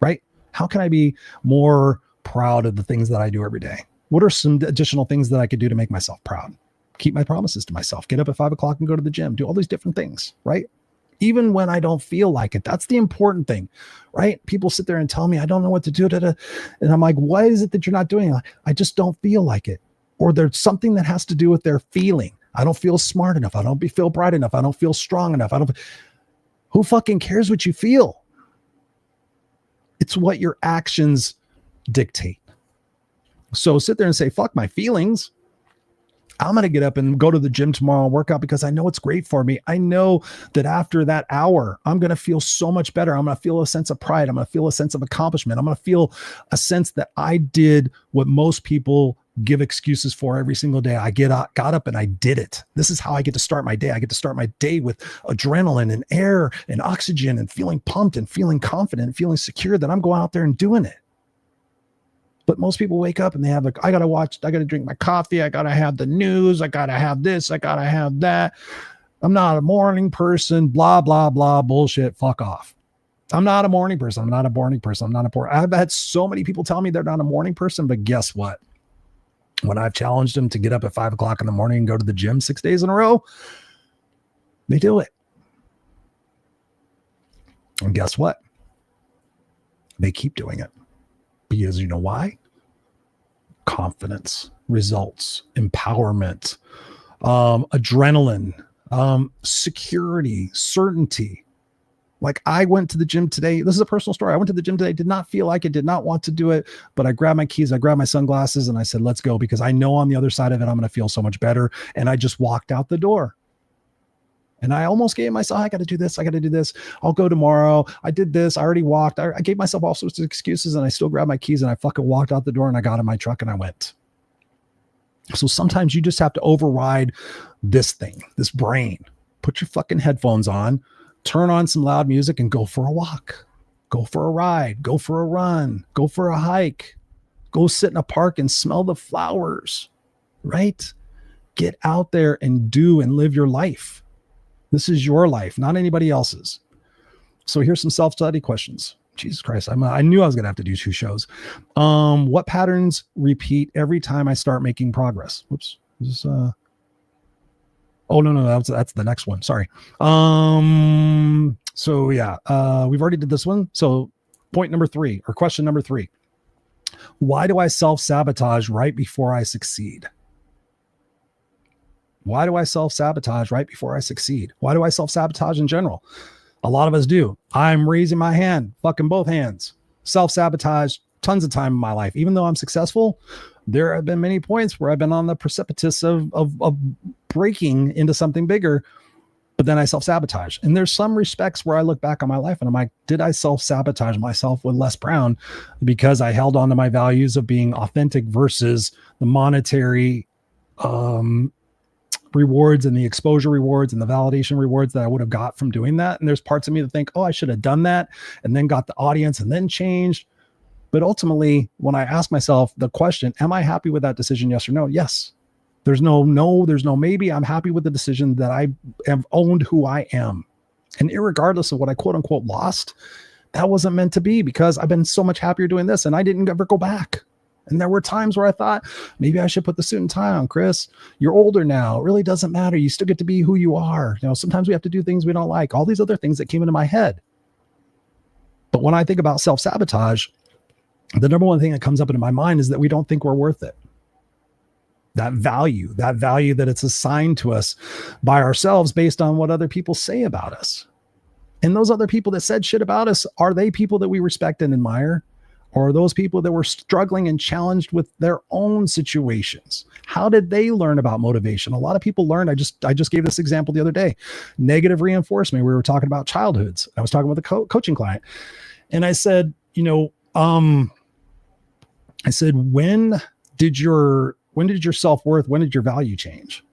right? How can I be more proud of the things that I do every day? What are some additional things that I could do to make myself proud? Keep my promises to myself. Get up at 5 o'clock and go to the gym. Do all these different things, right? Even when I don't feel like it. That's the important thing, right? People sit there and tell me, I don't know what to do. And I'm like, why is it that you're not doing it? I just don't feel like it. Or there's something that has to do with their feeling. I don't feel smart enough. I don't feel bright enough. I don't feel strong enough. Who fucking cares what you feel? It's what your actions dictate. So sit there and say, fuck my feelings. I'm going to get up and go to the gym tomorrow and work out because I know it's great for me. I know that after that hour, I'm going to feel so much better. I'm going to feel a sense of pride. I'm going to feel a sense of accomplishment. I'm going to feel a sense that I did what most people give excuses for every single day. I got up and I did it. This is how I get to start my day. I get to start my day with adrenaline and air and oxygen and feeling pumped and feeling confident and feeling secure that I'm going out there and doing it. But most people wake up and they have I got to drink my coffee. I got to have the news. I got to have this. I got to have that. I'm not a morning person, blah, blah, blah, bullshit, fuck off. I'm not a morning person. I'm not a morning person. I'm not a morning. I've had so many people tell me they're not a morning person, but guess what? When I've challenged them to get up at 5 o'clock in the morning and go to the gym 6 days in a row, they do it. And guess what? They keep doing it. Because you know why? Confidence, results, empowerment, adrenaline, security, certainty. Like I went to the gym today. This is a personal story. I went to the gym today, did not feel like it, did not want to do it, but I grabbed my keys, I grabbed my sunglasses, and I said, let's go, because I know on the other side of it, I'm going to feel so much better. And I just walked out the door. And I almost gave myself, I got to do this. I got to do this. I'll go tomorrow. I did this. I already walked. I gave myself all sorts of excuses, and I still grabbed my keys and I fucking walked out the door, and I got in my truck and I went. So sometimes you just have to override this thing, this brain. Put your fucking headphones on, turn on some loud music, and go for a walk, go for a ride, go for a run, go for a hike, go sit in a park and smell the flowers, right? Get out there and do and live your life. This is your life, not anybody else's. So here's some self-study questions. Jesus Christ. I knew I was going to have to do 2 shows. What patterns repeat every time I start making progress? Whoops. Oh, no, that's the next one. Sorry. So yeah, we've already did this one. So point number 3, or question number 3. Why do I self-sabotage right before I succeed? Why do I self-sabotage right before I succeed? Why do I self-sabotage in general? A lot of us do. I'm raising my hand, fucking both hands. Self-sabotage tons of time in my life. Even though I'm successful, there have been many points where I've been on the precipice of breaking into something bigger, but then I self-sabotage. And there's some respects where I look back on my life and I'm like, did I self-sabotage myself with Les Brown because I held on to my values of being authentic versus the monetary rewards and the exposure rewards and the validation rewards that I would have got from doing that? And there's parts of me that think, oh, I should have done that and then got the audience and then changed. But ultimately, when I ask myself the question, am I happy with that decision? Yes or no? Yes. There's no maybe. I'm happy with the decision that I have owned who I am. And irregardless of what I quote unquote lost, that wasn't meant to be, because I've been so much happier doing this and I didn't ever go back. And there were times where I thought, maybe I should put the suit and tie on, Chris. You're older now. It really doesn't matter. You still get to be who you are. You know, sometimes we have to do things we don't like. All these other things that came into my head. But when I think about self-sabotage, the number one thing that comes up into my mind is that we don't think we're worth it. That value that it's assigned to us by ourselves based on what other people say about us. And those other people that said shit about us, are they people that we respect and admire? Or are those people that were struggling and challenged with their own situations? How did they learn about motivation? A lot of people learned. I just gave this example the other day. Negative reinforcement. We were talking about childhoods. I was talking with a coaching client, and I said, when did your self-worth, when did your value change?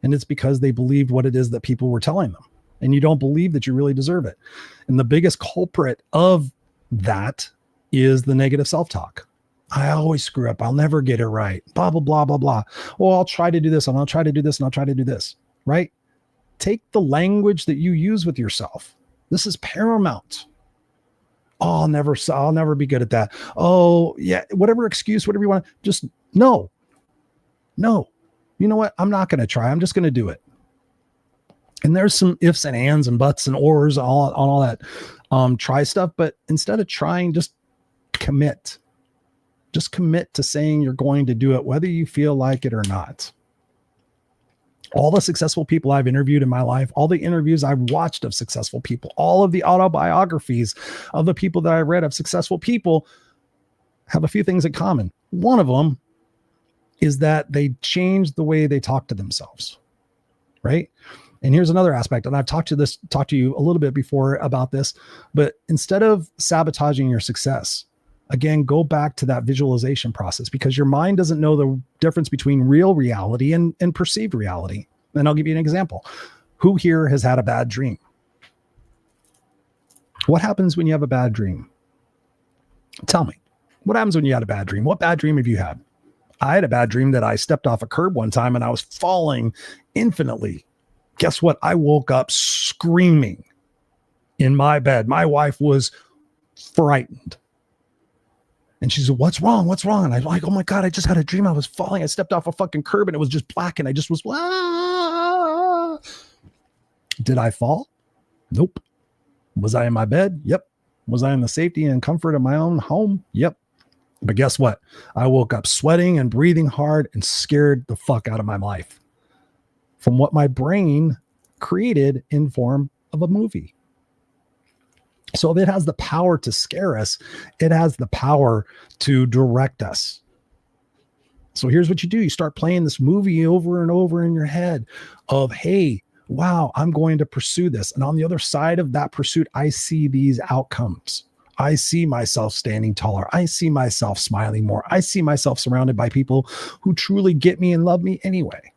And it's because they believed what it is that people were telling them, and you don't believe that you really deserve it. And the biggest culprit of that is the negative self-talk. I always screw up. I'll never get it right. Blah, blah, blah, blah, blah. Well, I'll try to do this and I'll try to do this and I'll try to do this, right? Take the language that you use with yourself. This is paramount. Oh, I'll never be good at that. Oh yeah. Whatever excuse, whatever you want, just no. You know what? I'm not going to try. I'm just going to do it. And there's some ifs and ands and buts and ors on all that try stuff. But instead of trying, just commit. Just commit to saying you're going to do it, whether you feel like it or not. All the successful people I've interviewed in my life, all the interviews I've watched of successful people, all of the autobiographies of the people that I read of successful people have a few things in common. One of them is that they changed the way they talk to themselves, right? And here's another aspect, and I've talked to you a little bit before about this, but instead of sabotaging your success, again, go back to that visualization process, because your mind doesn't know the difference between real reality and perceived reality. And I'll give you an example. Who here has had a bad dream? What happens when you have a bad dream? Tell me, what happens when you had a bad dream? What bad dream have you had? I had a bad dream that I stepped off a curb one time and I was falling infinitely. Guess what? I woke up screaming in my bed. My wife was frightened. And she said, what's wrong? What's wrong? And I'm like, oh my God, I just had a dream. I was falling. I stepped off a fucking curb and it was just black. And I just was, ah. Did I fall? Nope. Was I in my bed? Yep. Was I in the safety and comfort of my own home? Yep. But guess what? I woke up sweating and breathing hard and scared the fuck out of my life from what my brain created in form of a movie. So if it has the power to scare us, it has the power to direct us. So here's what you do. You start playing this movie over and over in your head of, hey, wow, I'm going to pursue this. And on the other side of that pursuit, I see these outcomes. I see myself standing taller. I see myself smiling more. I see myself surrounded by people who truly get me and love me anyway.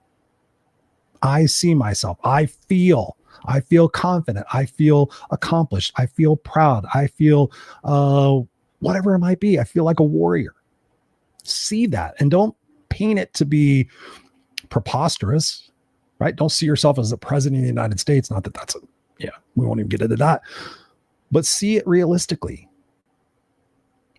I see myself. I feel confident. I feel accomplished. I feel proud. I feel whatever it might be. I feel like a warrior. See that and don't paint it to be preposterous, right? Don't see yourself as the president of the United States. Not that that's we won't even get into that, but see it realistically.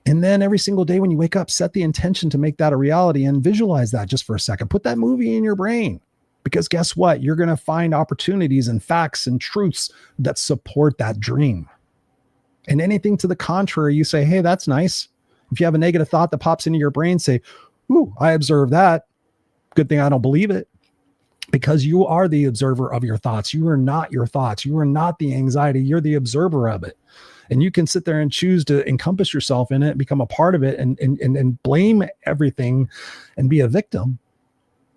And then every single day when you wake up, set the intention to make that a reality and visualize that just for a second. Put that movie in your brain. Because guess what? You're going to find opportunities and facts and truths that support that dream. And anything to the contrary, you say, hey, that's nice. If you have a negative thought that pops into your brain, say, ooh, I observe that. Good thing I don't believe it. Because you are the observer of your thoughts. You are not your thoughts. You are not the anxiety. You're the observer of it. And you can sit there and choose to encompass yourself in it, become a part of it, and blame everything and be a victim.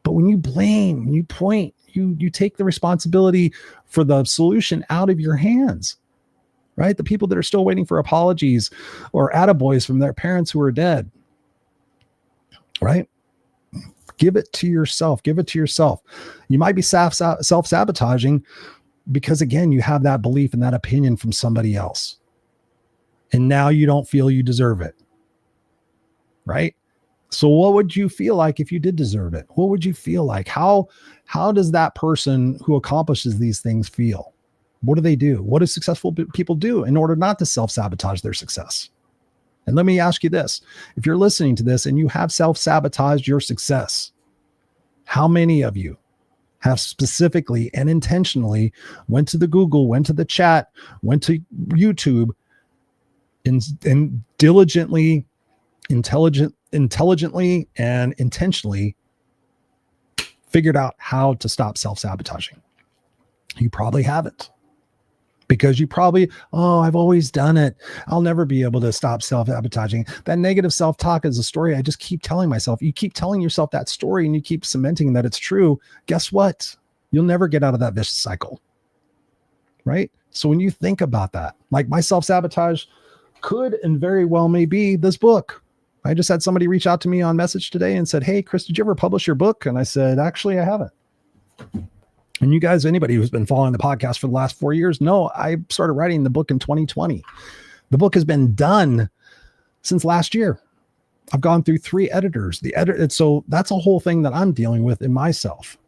But when you blame, when you point, you take the responsibility for the solution out of your hands, right? The people that are still waiting for apologies or attaboys from their parents who are dead, right? Give it to yourself. Give it to yourself. You might be self-sabotaging because, again, you have that belief and that opinion from somebody else. And now you don't feel you deserve it, right? So what would you feel like if you did deserve it? What would you feel like? How does that person who accomplishes these things feel? What do they do? What do successful people do in order not to self-sabotage their success? And let me ask you this. If you're listening to this and you have self-sabotaged your success, how many of you have specifically and intentionally went to the Google, went to the chat, went to YouTube and diligently, intelligently and intentionally figured out how to stop self-sabotaging? You probably haven't, because you probably, I've always done it. I'll never be able to stop self-sabotaging. That negative self-talk is a story I just keep telling myself. You keep telling yourself that story and you keep cementing that it's true. Guess what? You'll never get out of that vicious cycle, right? So when you think about that, like my self-sabotage could and very well may be this book. I just had somebody reach out to me on message today and said, hey, Chris, did you ever publish your book? And I said, actually, I haven't. And you guys, anybody who's been following the podcast for the last 4 years, know I started writing the book in 2020. The book has been done since last year. I've gone through 3 editors. So that's a whole thing that I'm dealing with in myself.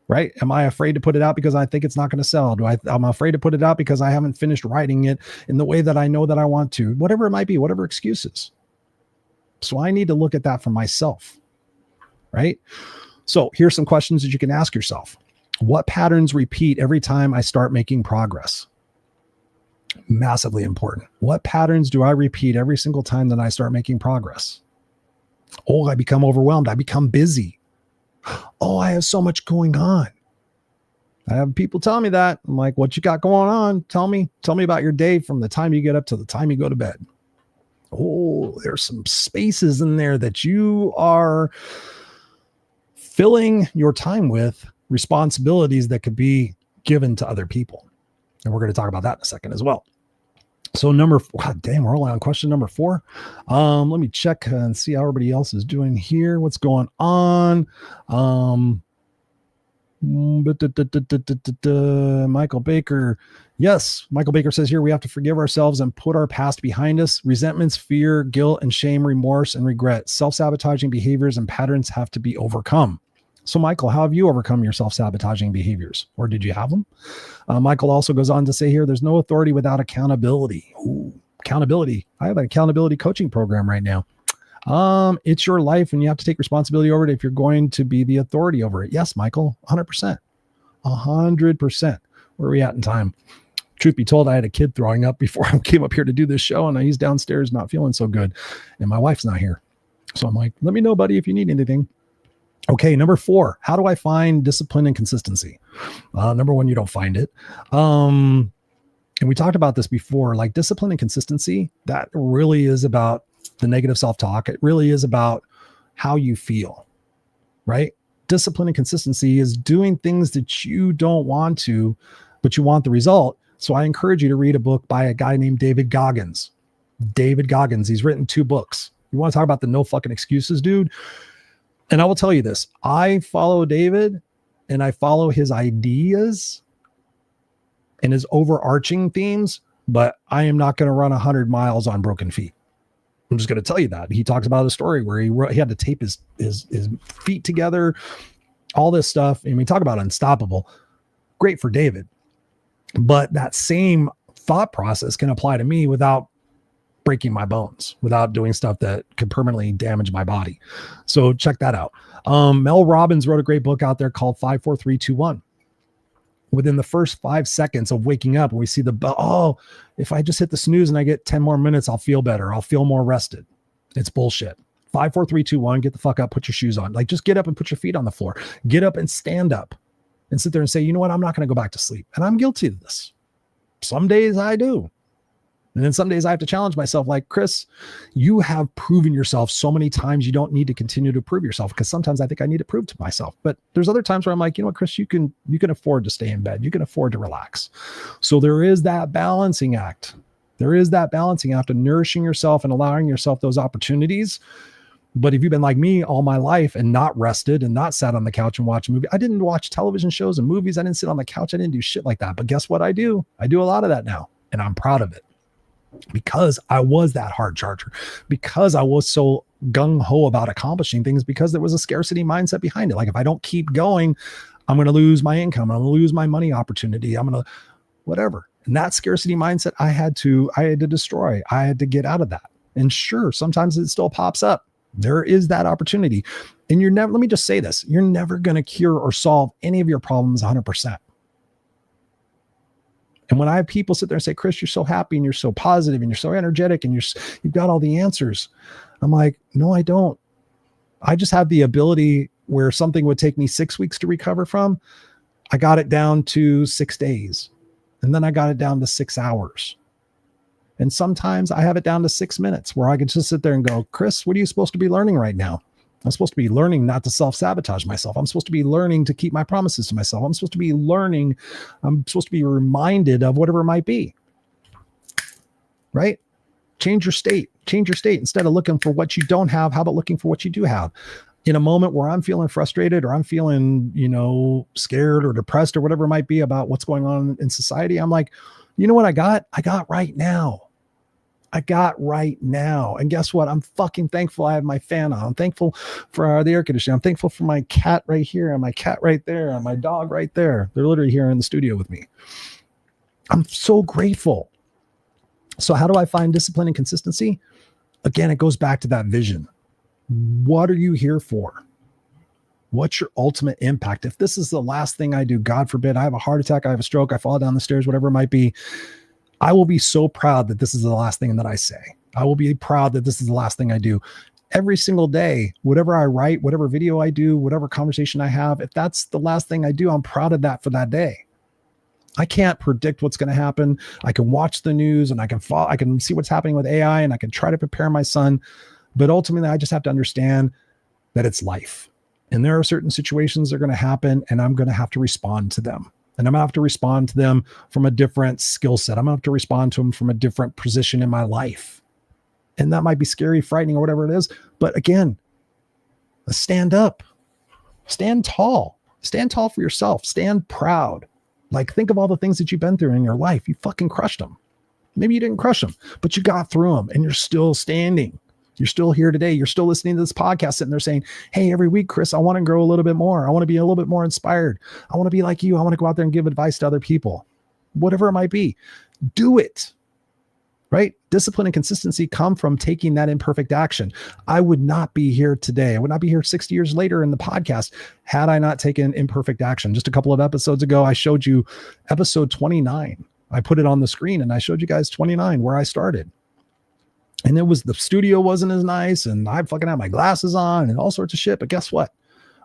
Right? Am I afraid to put it out because I think it's not going to sell? I'm afraid to put it out because I haven't finished writing it in the way that I know that I want to, whatever it might be, whatever excuses. So I need to look at that for myself. Right? So here's some questions that you can ask yourself. What patterns repeat every time I start making progress? Massively important. What patterns do I repeat every single time that I start making progress? Oh, I become overwhelmed. I become busy. Oh, I have so much going on. I have people telling me that. I'm like, what you got going on? Tell me about your day from the time you get up to the time you go to bed. Oh, there's some spaces in there that you are filling your time with responsibilities that could be given to other people. And we're going to talk about that in a second as well. So God damn, we're only on question number 4. Let me check and see how everybody else is doing here. What's going on? Michael Baker. Yes. Michael Baker says here, we have to forgive ourselves and put our past behind us. Resentments, fear, guilt, and shame, remorse, and regret. Self-sabotaging behaviors and patterns have to be overcome. So, Michael, how have you overcome your self-sabotaging behaviors? Or did you have them? Michael also goes on to say here, there's no authority without accountability. Ooh, accountability. I have an accountability coaching program right now. It's your life and you have to take responsibility over it if you're going to be the authority over it. Yes, Michael, 100%. 100%. Where are we at in time? Truth be told, I had a kid throwing up before I came up here to do this show, and he's downstairs not feeling so good, and my wife's not here. So I'm like, let me know, buddy, if you need anything. Okay, number 4, how do I find discipline and consistency? Number 1, you don't find it. And we talked about this before, like discipline and consistency, that really is about the negative self-talk. It really is about how you feel, right? Discipline and consistency is doing things that you don't want to, but you want the result. So I encourage you to read a book by a guy named David Goggins. David Goggins, he's written 2 books. You want to talk about the no fucking excuses, dude? And I will tell you this, I follow David and I follow his ideas and his overarching themes, but I am not going to run 100 miles on broken feet. I'm just going to tell you that. He talks about a story where he had to tape his feet together, all this stuff. And we talk about unstoppable. Great for David. But that same thought process can apply to me without breaking my bones, without doing stuff that could permanently damage my body. So check that out. Mel Robbins wrote a great book out there called 5, 4, 3, 2, 1. Within the first 5 seconds of waking up, we see the bell. Oh, if I just hit the snooze and I get 10 more minutes, I'll feel better. I'll feel more rested. It's bullshit. 5, 4, 3, 2, 1. Get the fuck up. Put your shoes on. Like, just get up and put your feet on the floor. Get up and stand up and sit there and say, you know what? I'm not going to go back to sleep. And I'm guilty of this. Some days I do. And then some days I have to challenge myself like, Chris, you have proven yourself so many times. You don't need to continue to prove yourself, because sometimes I think I need to prove to myself. But there's other times where I'm like, you know what, Chris, you can afford to stay in bed. You can afford to relax. So there is that balancing act. There is that balancing act of nourishing yourself and allowing yourself those opportunities. But if you've been like me all my life and not rested and not sat on the couch and watched a movie, I didn't watch television shows and movies. I didn't sit on the couch. I didn't do shit like that. But guess what I do? I do a lot of that now, and I'm proud of it. Because I was that hard charger, because I was so gung-ho about accomplishing things, because there was a scarcity mindset behind it. Like, if I don't keep going, I'm going to lose my income. I'm going to lose my money opportunity. I'm going to whatever. And that scarcity mindset I had to destroy. I had to get out of that. And sure, sometimes it still pops up. There is that opportunity. And let me just say this, you're never going to cure or solve any of your problems 100%. And when I have people sit there and say, Chris, you're so happy and you're so positive and you're so energetic and you've got all the answers, I'm like, no, I don't. I just have the ability where something would take me 6 weeks to recover from, I got it down to 6 days. And then I got it down to 6 hours. And sometimes I have it down to 6 minutes where I can just sit there and go, Chris, what are you supposed to be learning right now? I'm supposed to be learning not to self-sabotage myself. I'm supposed to be learning to keep my promises to myself. I'm supposed to be reminded of whatever it might be. Right? Change your state. Instead of looking for what you don't have, how about looking for what you do have? In a moment where I'm feeling frustrated or I'm feeling, scared or depressed or whatever it might be about what's going on in society, I'm like, you know what I got? I got right now. And guess what? I'm fucking thankful I have my fan on. I'm thankful for the air conditioning. I'm thankful for my cat right here and my cat right there and my dog right there. They're literally here in the studio with me. I'm so grateful. So how do I find discipline and consistency? Again, it goes back to that vision. What are you here for? What's your ultimate impact? If this is the last thing I do, God forbid, I have a heart attack, I have a stroke, I fall down the stairs, whatever it might be, I will be so proud that this is the last thing that I say. I will be proud that this is the last thing I do. Every single day, whatever I write, whatever video I do, whatever conversation I have, if that's the last thing I do, I'm proud of that for that day. I can't predict what's going to happen. I can watch the news and I can see what's happening with AI and I can try to prepare my son. But ultimately, I just have to understand that it's life. And there are certain situations that are going to happen and I'm going to have to respond to them. And I'm going to have to respond to them from a different skill set. I'm going to have to respond to them from a different position in my life. And that might be scary, frightening, or whatever it is. But again, stand up, stand tall for yourself, stand proud. Like, think of all the things that you've been through in your life. You fucking crushed them. Maybe you didn't crush them, but you got through them and you're still standing. You're still here today. You're still listening to this podcast, sitting there saying, hey, every week, Chris, I want to grow a little bit more. I want to be a little bit more inspired. I want to be like you. I want to go out there and give advice to other people, whatever it might be. Do it, right? Discipline and consistency come from taking that imperfect action. I would not be here today. I would not be here 60 years later in the podcast had I not taken imperfect action. Just a couple of episodes ago, I showed you episode 29. I put it on the screen and I showed you guys 29, where I started. And the studio wasn't as nice, and I fucking had my glasses on and all sorts of shit. But guess what?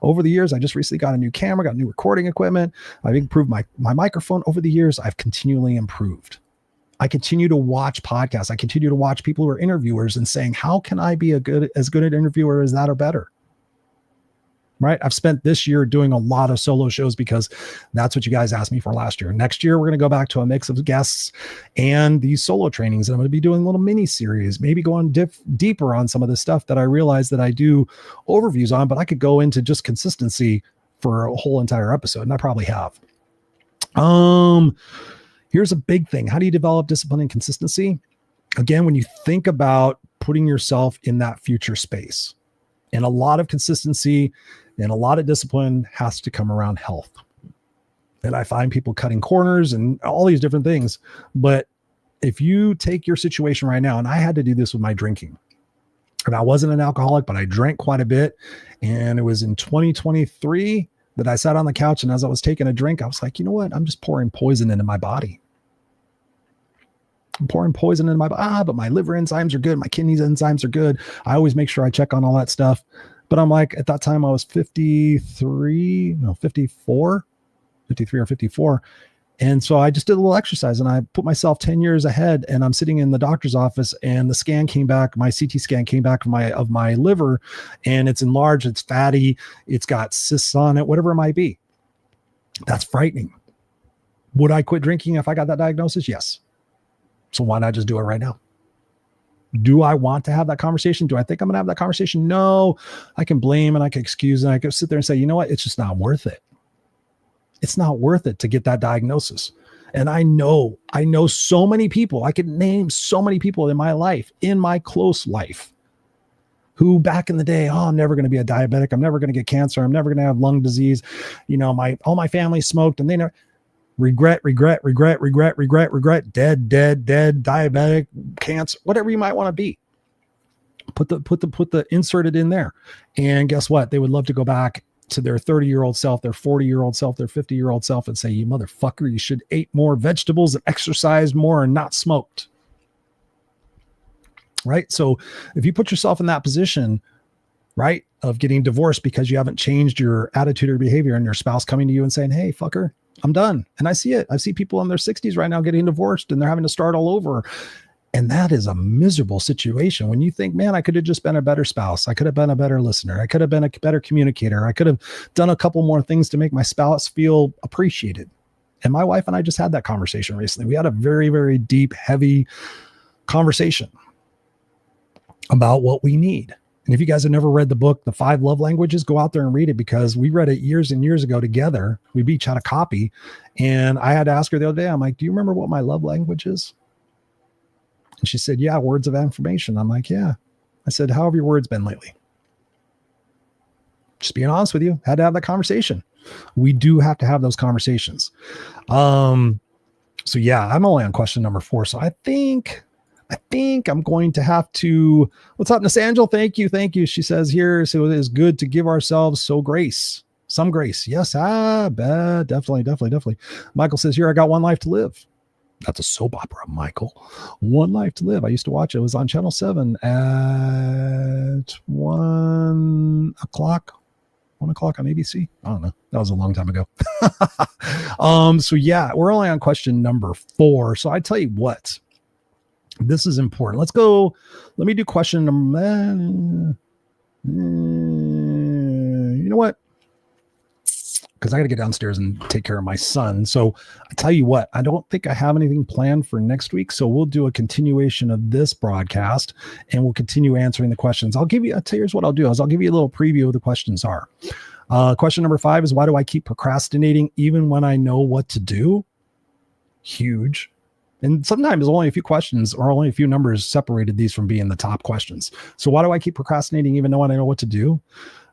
Over the years, I just recently got a new camera, got new recording equipment. I've improved my microphone. Over the years, I've continually improved. I continue to watch podcasts. I continue to watch people who are interviewers and saying, how can I be as good an interviewer as that or better? Right? I've spent this year doing a lot of solo shows because that's what you guys asked me for last year. Next year, we're going to go back to a mix of guests and these solo trainings. And I'm going to be doing little mini series, maybe going deeper on some of the stuff that I realize that I do overviews on, but I could go into just consistency for a whole entire episode. And I probably have. Here's a big thing. How do you develop discipline and consistency? Again, when you think about putting yourself in that future space, and a lot of consistency and a lot of discipline has to come around health. And I find people cutting corners and all these different things. But if you take your situation right now, and I had to do this with my drinking, and I wasn't an alcoholic, but I drank quite a bit. And it was in 2023 that I sat on the couch, and as I was taking a drink, I was like, you know what? I'm just pouring poison into my body. I'm pouring poison into my body. But my liver enzymes are good. My kidneys enzymes are good. I always make sure I check on all that stuff. But I'm like, at that time I was 53 or 54. And so I just did a little exercise and I put myself 10 years ahead, and I'm sitting in the doctor's office and the scan came back. My CT scan came back of my liver, and it's enlarged. It's fatty. It's got cysts on it, whatever it might be. That's frightening. Would I quit drinking if I got that diagnosis? Yes. So why not just do it right now? Do I want to have that conversation? Do I think I'm going to have that conversation? No. I can blame and I can excuse and I can sit there and say, you know what? It's just not worth it. It's not worth it to get that diagnosis. And I know so many people, I could name so many people in my life, in my close life, who back in the day, I'm never going to be a diabetic. I'm never going to get cancer. I'm never going to have lung disease. You know, all my family smoked, and they never regret, dead, diabetic, cancer, whatever you might want to be. Put the insert it in there. And guess what? They would love to go back to their 30-year-old self, their 40-year-old self, their 50-year-old self and say, you motherfucker, you should eat more vegetables and exercise more and not smoked. Right? So if you put yourself in that position, right, of getting divorced because you haven't changed your attitude or behavior, and your spouse coming to you and saying, hey, fucker, I'm done. And I see it. I see people in their 60s right now getting divorced and they're having to start all over. And that is a miserable situation when you think, man, I could have just been a better spouse. I could have been a better listener. I could have been a better communicator. I could have done a couple more things to make my spouse feel appreciated. And my wife and I just had that conversation recently. We had a very, very deep, heavy conversation about what we need. And if you guys have never read the book, The 5 Love Languages, go out there and read it, because we read it years and years ago together. We each had a copy. And I had to ask her the other day, I'm like, do you remember what my love language is? And she said, yeah, words of affirmation. I'm like, yeah. I said, how have your words been lately? Just being honest with you, had to have that conversation. We do have to have those conversations. So yeah, I'm only on question number 4. So I think I'm going to have to, what's up, Nasangel? Thank you. She says here, so it is good to give ourselves some grace. Yes. Definitely. Michael says here, I got one life to live. That's a soap opera, Michael. One Life to Live. I used to watch it. It was on Channel 7 at 1 o'clock. 1 o'clock on ABC. I don't know. That was a long time ago. So yeah, we're only on question number 4. So I tell you what, this is important. Let's go. Let me do question number. You know what? Because I got to get downstairs and take care of my son. So I tell you what, I don't think I have anything planned for next week. So we'll do a continuation of this broadcast and we'll continue answering the questions. Here's what I'll do is I'll give you a little preview of the questions are. Question number 5 is, why do I keep procrastinating even when I know what to do? Huge. And sometimes only a few questions or only a few numbers separated these from being the top questions. So why do I keep procrastinating even though I know what to do?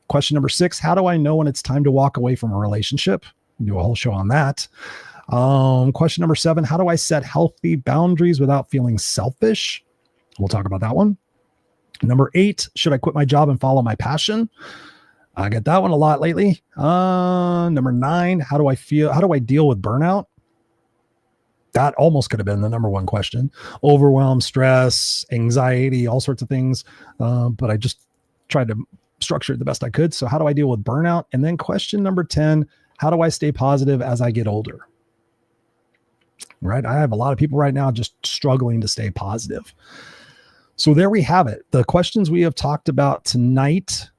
Question number 6, how do I know when it's time to walk away from a relationship? Do a whole show on that. Question number 7, how do I set healthy boundaries without feeling selfish? We'll talk about that one. Number 8, should I quit my job and follow my passion? I get that one a lot lately. Number 9, how do I deal with burnout? That almost could have been the number 1 question. Overwhelm, stress, anxiety, all sorts of things. But I just tried to structure it the best I could. So how do I deal with burnout? And then question number 10, how do I stay positive as I get older? Right? I have a lot of people right now just struggling to stay positive. So there we have it. The questions we have talked about tonight,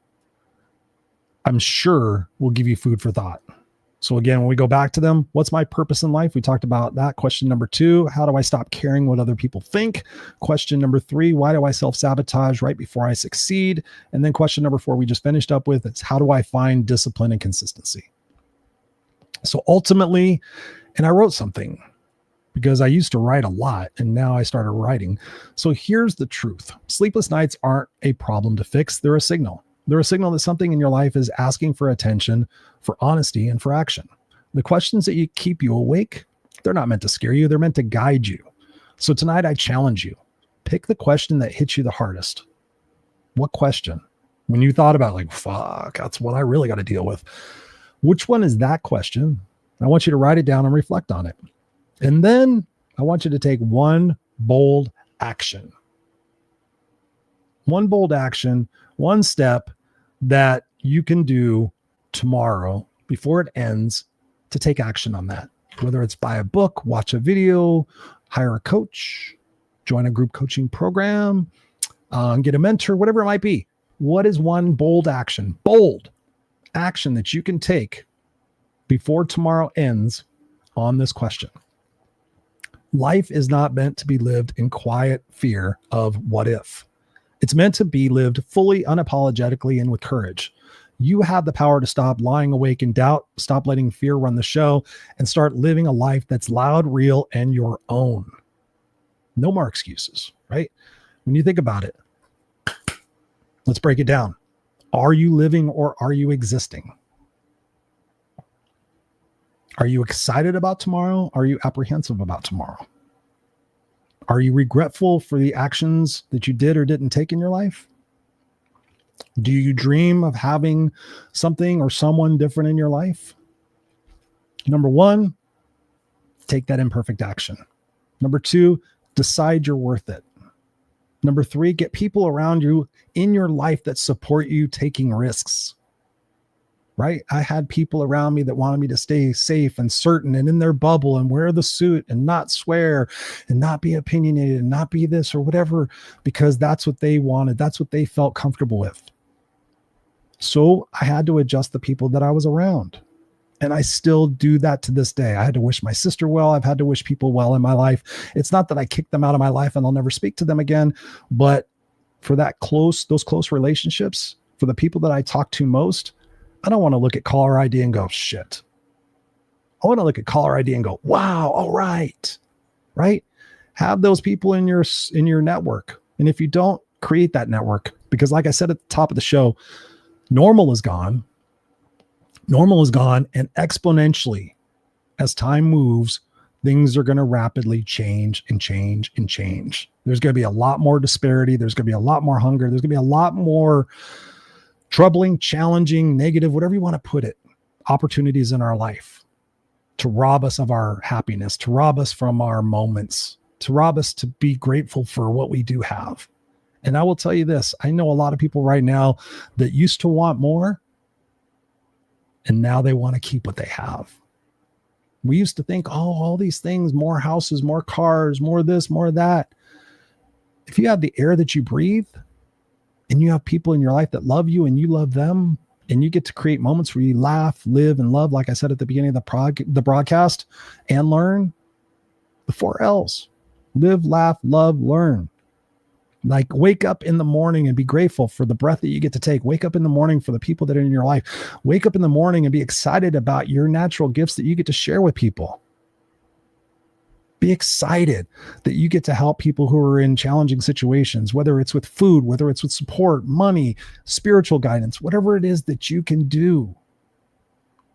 I'm sure will give you food for thought. So again, when we go back to them, what's my purpose in life? We talked about that. Question number 2, how do I stop caring what other people think? Question number 3, why do I self-sabotage right before I succeed? And then question number 4, we just finished up with, is how do I find discipline and consistency? So ultimately, and I wrote something because I used to write a lot and now I started writing. So here's the truth. Sleepless nights aren't a problem to fix. They're a signal. They're a signal that something in your life is asking for attention, for honesty, and for action. The questions that keep you awake, they're not meant to scare you. They're meant to guide you. So tonight I challenge you. Pick the question that hits you the hardest. What question? When you thought about like, fuck, that's what I really got to deal with. Which one is that question? I want you to write it down and reflect on it. And then I want you to take one bold action. One bold action, one step that you can do tomorrow before it ends to take action on that. Whether it's buy a book, watch a video, hire a coach, join a group coaching program, get a mentor, whatever it might be. What is one bold action that you can take before tomorrow ends on this question? Life is not meant to be lived in quiet fear of what if. It's meant to be lived fully, unapologetically, and with courage. You have the power to stop lying awake in doubt, stop letting fear run the show, and start living a life that's loud, real, and your own. No more excuses, right? When you think about it, let's break it down. Are you living or are you existing? Are you excited about tomorrow? Are you apprehensive about tomorrow? Are you regretful for the actions that you did or didn't take in your life? Do you dream of having something or someone different in your life? Number 1, take that imperfect action. Number 2, decide you're worth it. Number 3, get people around you in your life that support you taking risks. Right? I had people around me that wanted me to stay safe and certain and in their bubble and wear the suit and not swear and not be opinionated and not be this or whatever, because that's what they wanted. That's what they felt comfortable with. So I had to adjust the people that I was around. And I still do that to this day. I had to wish my sister well. I've had to wish people well in my life. It's not that I kicked them out of my life and I'll never speak to them again, but for those close relationships, for the people that I talk to most, I don't want to look at caller ID and go, shit. I want to look at caller ID and go, wow, all right. Right? Have those people in your network. And if you don't, create that network, because like I said at the top of the show, normal is gone. Normal is gone, and exponentially, as time moves, things are going to rapidly change and change and change. There's going to be a lot more disparity. There's going to be a lot more hunger. There's going to be a lot more troubling, challenging, negative, whatever you want to put it, opportunities in our life to rob us of our happiness, to rob us from our moments, to rob us to be grateful for what we do have. And I will tell you this, I know a lot of people right now that used to want more, and now they want to keep what they have. We used to think, oh, all these things, more houses, more cars, more this, more that. If you have the air that you breathe, and you have people in your life that love you and you love them, and you get to create moments where you laugh, live, and love, like I said at the beginning of the broadcast, and learn, the 4 L's, live, laugh, love, learn. Like, wake up in the morning and be grateful for the breath that you get to take. Wake up in the morning for the people that are in your life. Wake up in the morning and be excited about your natural gifts that you get to share with people. Be excited that you get to help people who are in challenging situations, whether it's with food, whether it's with support, money, spiritual guidance, whatever it is that you can do,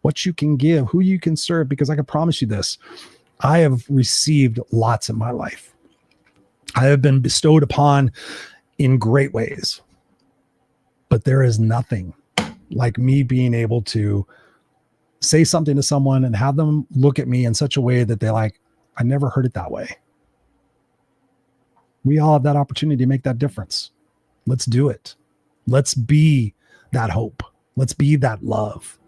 what you can give, who you can serve, because I can promise you this, I have received lots in my life. I have been bestowed upon in great ways, but there is nothing like me being able to say something to someone and have them look at me in such a way that they're like, I never heard it that way. We all have that opportunity to make that difference. Let's do it. Let's be that hope. Let's be that love.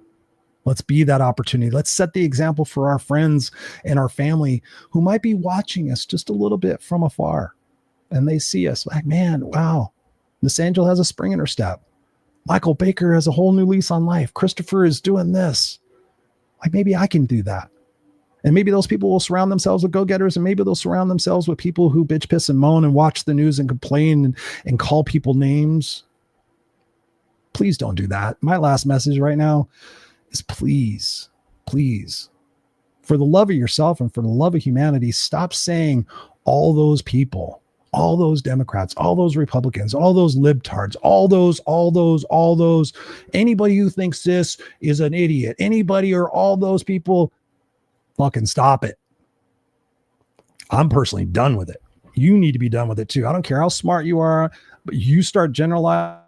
Let's be that opportunity. Let's set the example for our friends and our family who might be watching us just a little bit from afar. And they see us like, man, wow, Miss Angel has a spring in her step. Michael Baker has a whole new lease on life. Christopher is doing this. Like, maybe I can do that. And maybe those people will surround themselves with go-getters, and maybe they'll surround themselves with people who bitch, piss, and moan and watch the news and complain and call people names. Please don't do that. My last message right now is please, please, for the love of yourself and for the love of humanity, stop saying all those people, all those Democrats, all those Republicans, all those libtards, all those, anybody who thinks this is an idiot, anybody or all those people. Fucking stop it. I'm personally done with it. You need to be done with it too. I don't care how smart you are, but you start generalizing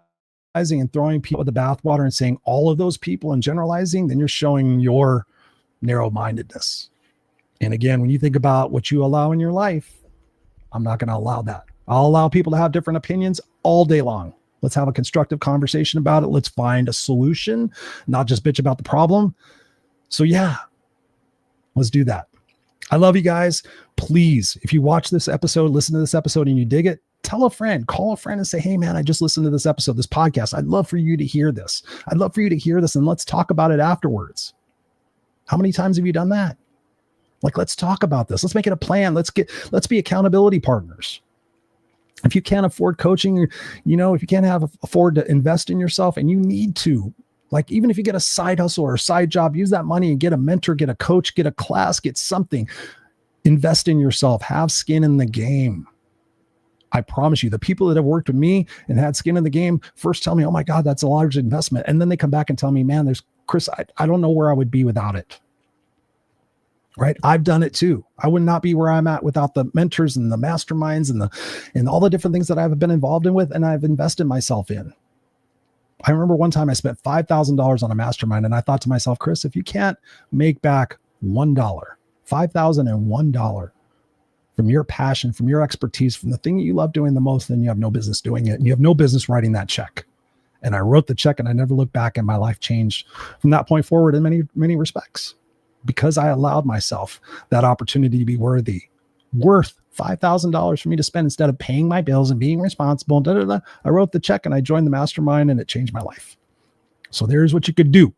and throwing people with the bathwater and saying all of those people and generalizing, then you're showing your narrow-mindedness. And again, when you think about what you allow in your life, I'm not going to allow that. I'll allow people to have different opinions all day long. Let's have a constructive conversation about it. Let's find a solution, not just bitch about the problem. So yeah, let's do that. I love you guys. Please, if you watch this episode, listen to this episode and you dig it, tell a friend, call a friend and say, hey man, I just listened to this episode, this podcast. I'd love for you to hear this. I'd love for you to hear this and let's talk about it afterwards. How many times have you done that? Like, let's talk about this. Let's make it a plan. Let's be accountability partners. If you can't afford coaching, if you can't afford to invest in yourself and you need to, like, even if you get a side hustle or a side job, use that money and get a mentor, get a coach, get a class, get something, invest in yourself, have skin in the game. I promise you, the people that have worked with me and had skin in the game first tell me, oh my God, that's a large investment. And then they come back and tell me, man, Chris, I don't know where I would be without it. Right? I've done it too. I would not be where I'm at without the mentors and the masterminds and all the different things that I've been involved in with and I've invested myself in. I remember one time I spent $5,000 on a mastermind and I thought to myself, Chris, if you can't make back $1, $5,001 from your passion, from your expertise, from the thing that you love doing the most, then you have no business doing it. And you have no business writing that check. And I wrote the check and I never looked back, and my life changed from that point forward in many, many respects, because I allowed myself that opportunity to be worth $5,000 for me to spend instead of paying my bills and being responsible. I wrote the check and I joined the mastermind and it changed my life. So there's what you could do.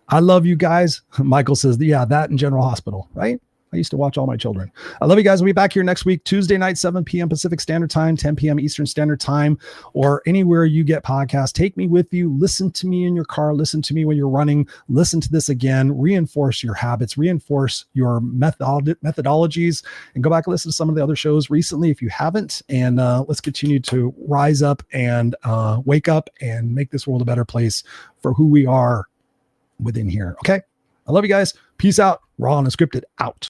I love you guys. Michael says, yeah, that in General Hospital, right? I used to watch all my children. I love you guys. We'll be back here next week, Tuesday night, 7 p.m. Pacific Standard Time, 10 p.m. Eastern Standard Time, or anywhere you get podcasts. Take me with you. Listen to me in your car. Listen to me when you're running. Listen to this again. Reinforce your habits. Reinforce your methodologies, and go back and listen to some of the other shows recently if you haven't. And let's continue to rise up and wake up and make this world a better place for who we are within here. Okay? I love you guys. Peace out. Raw Unscripted out.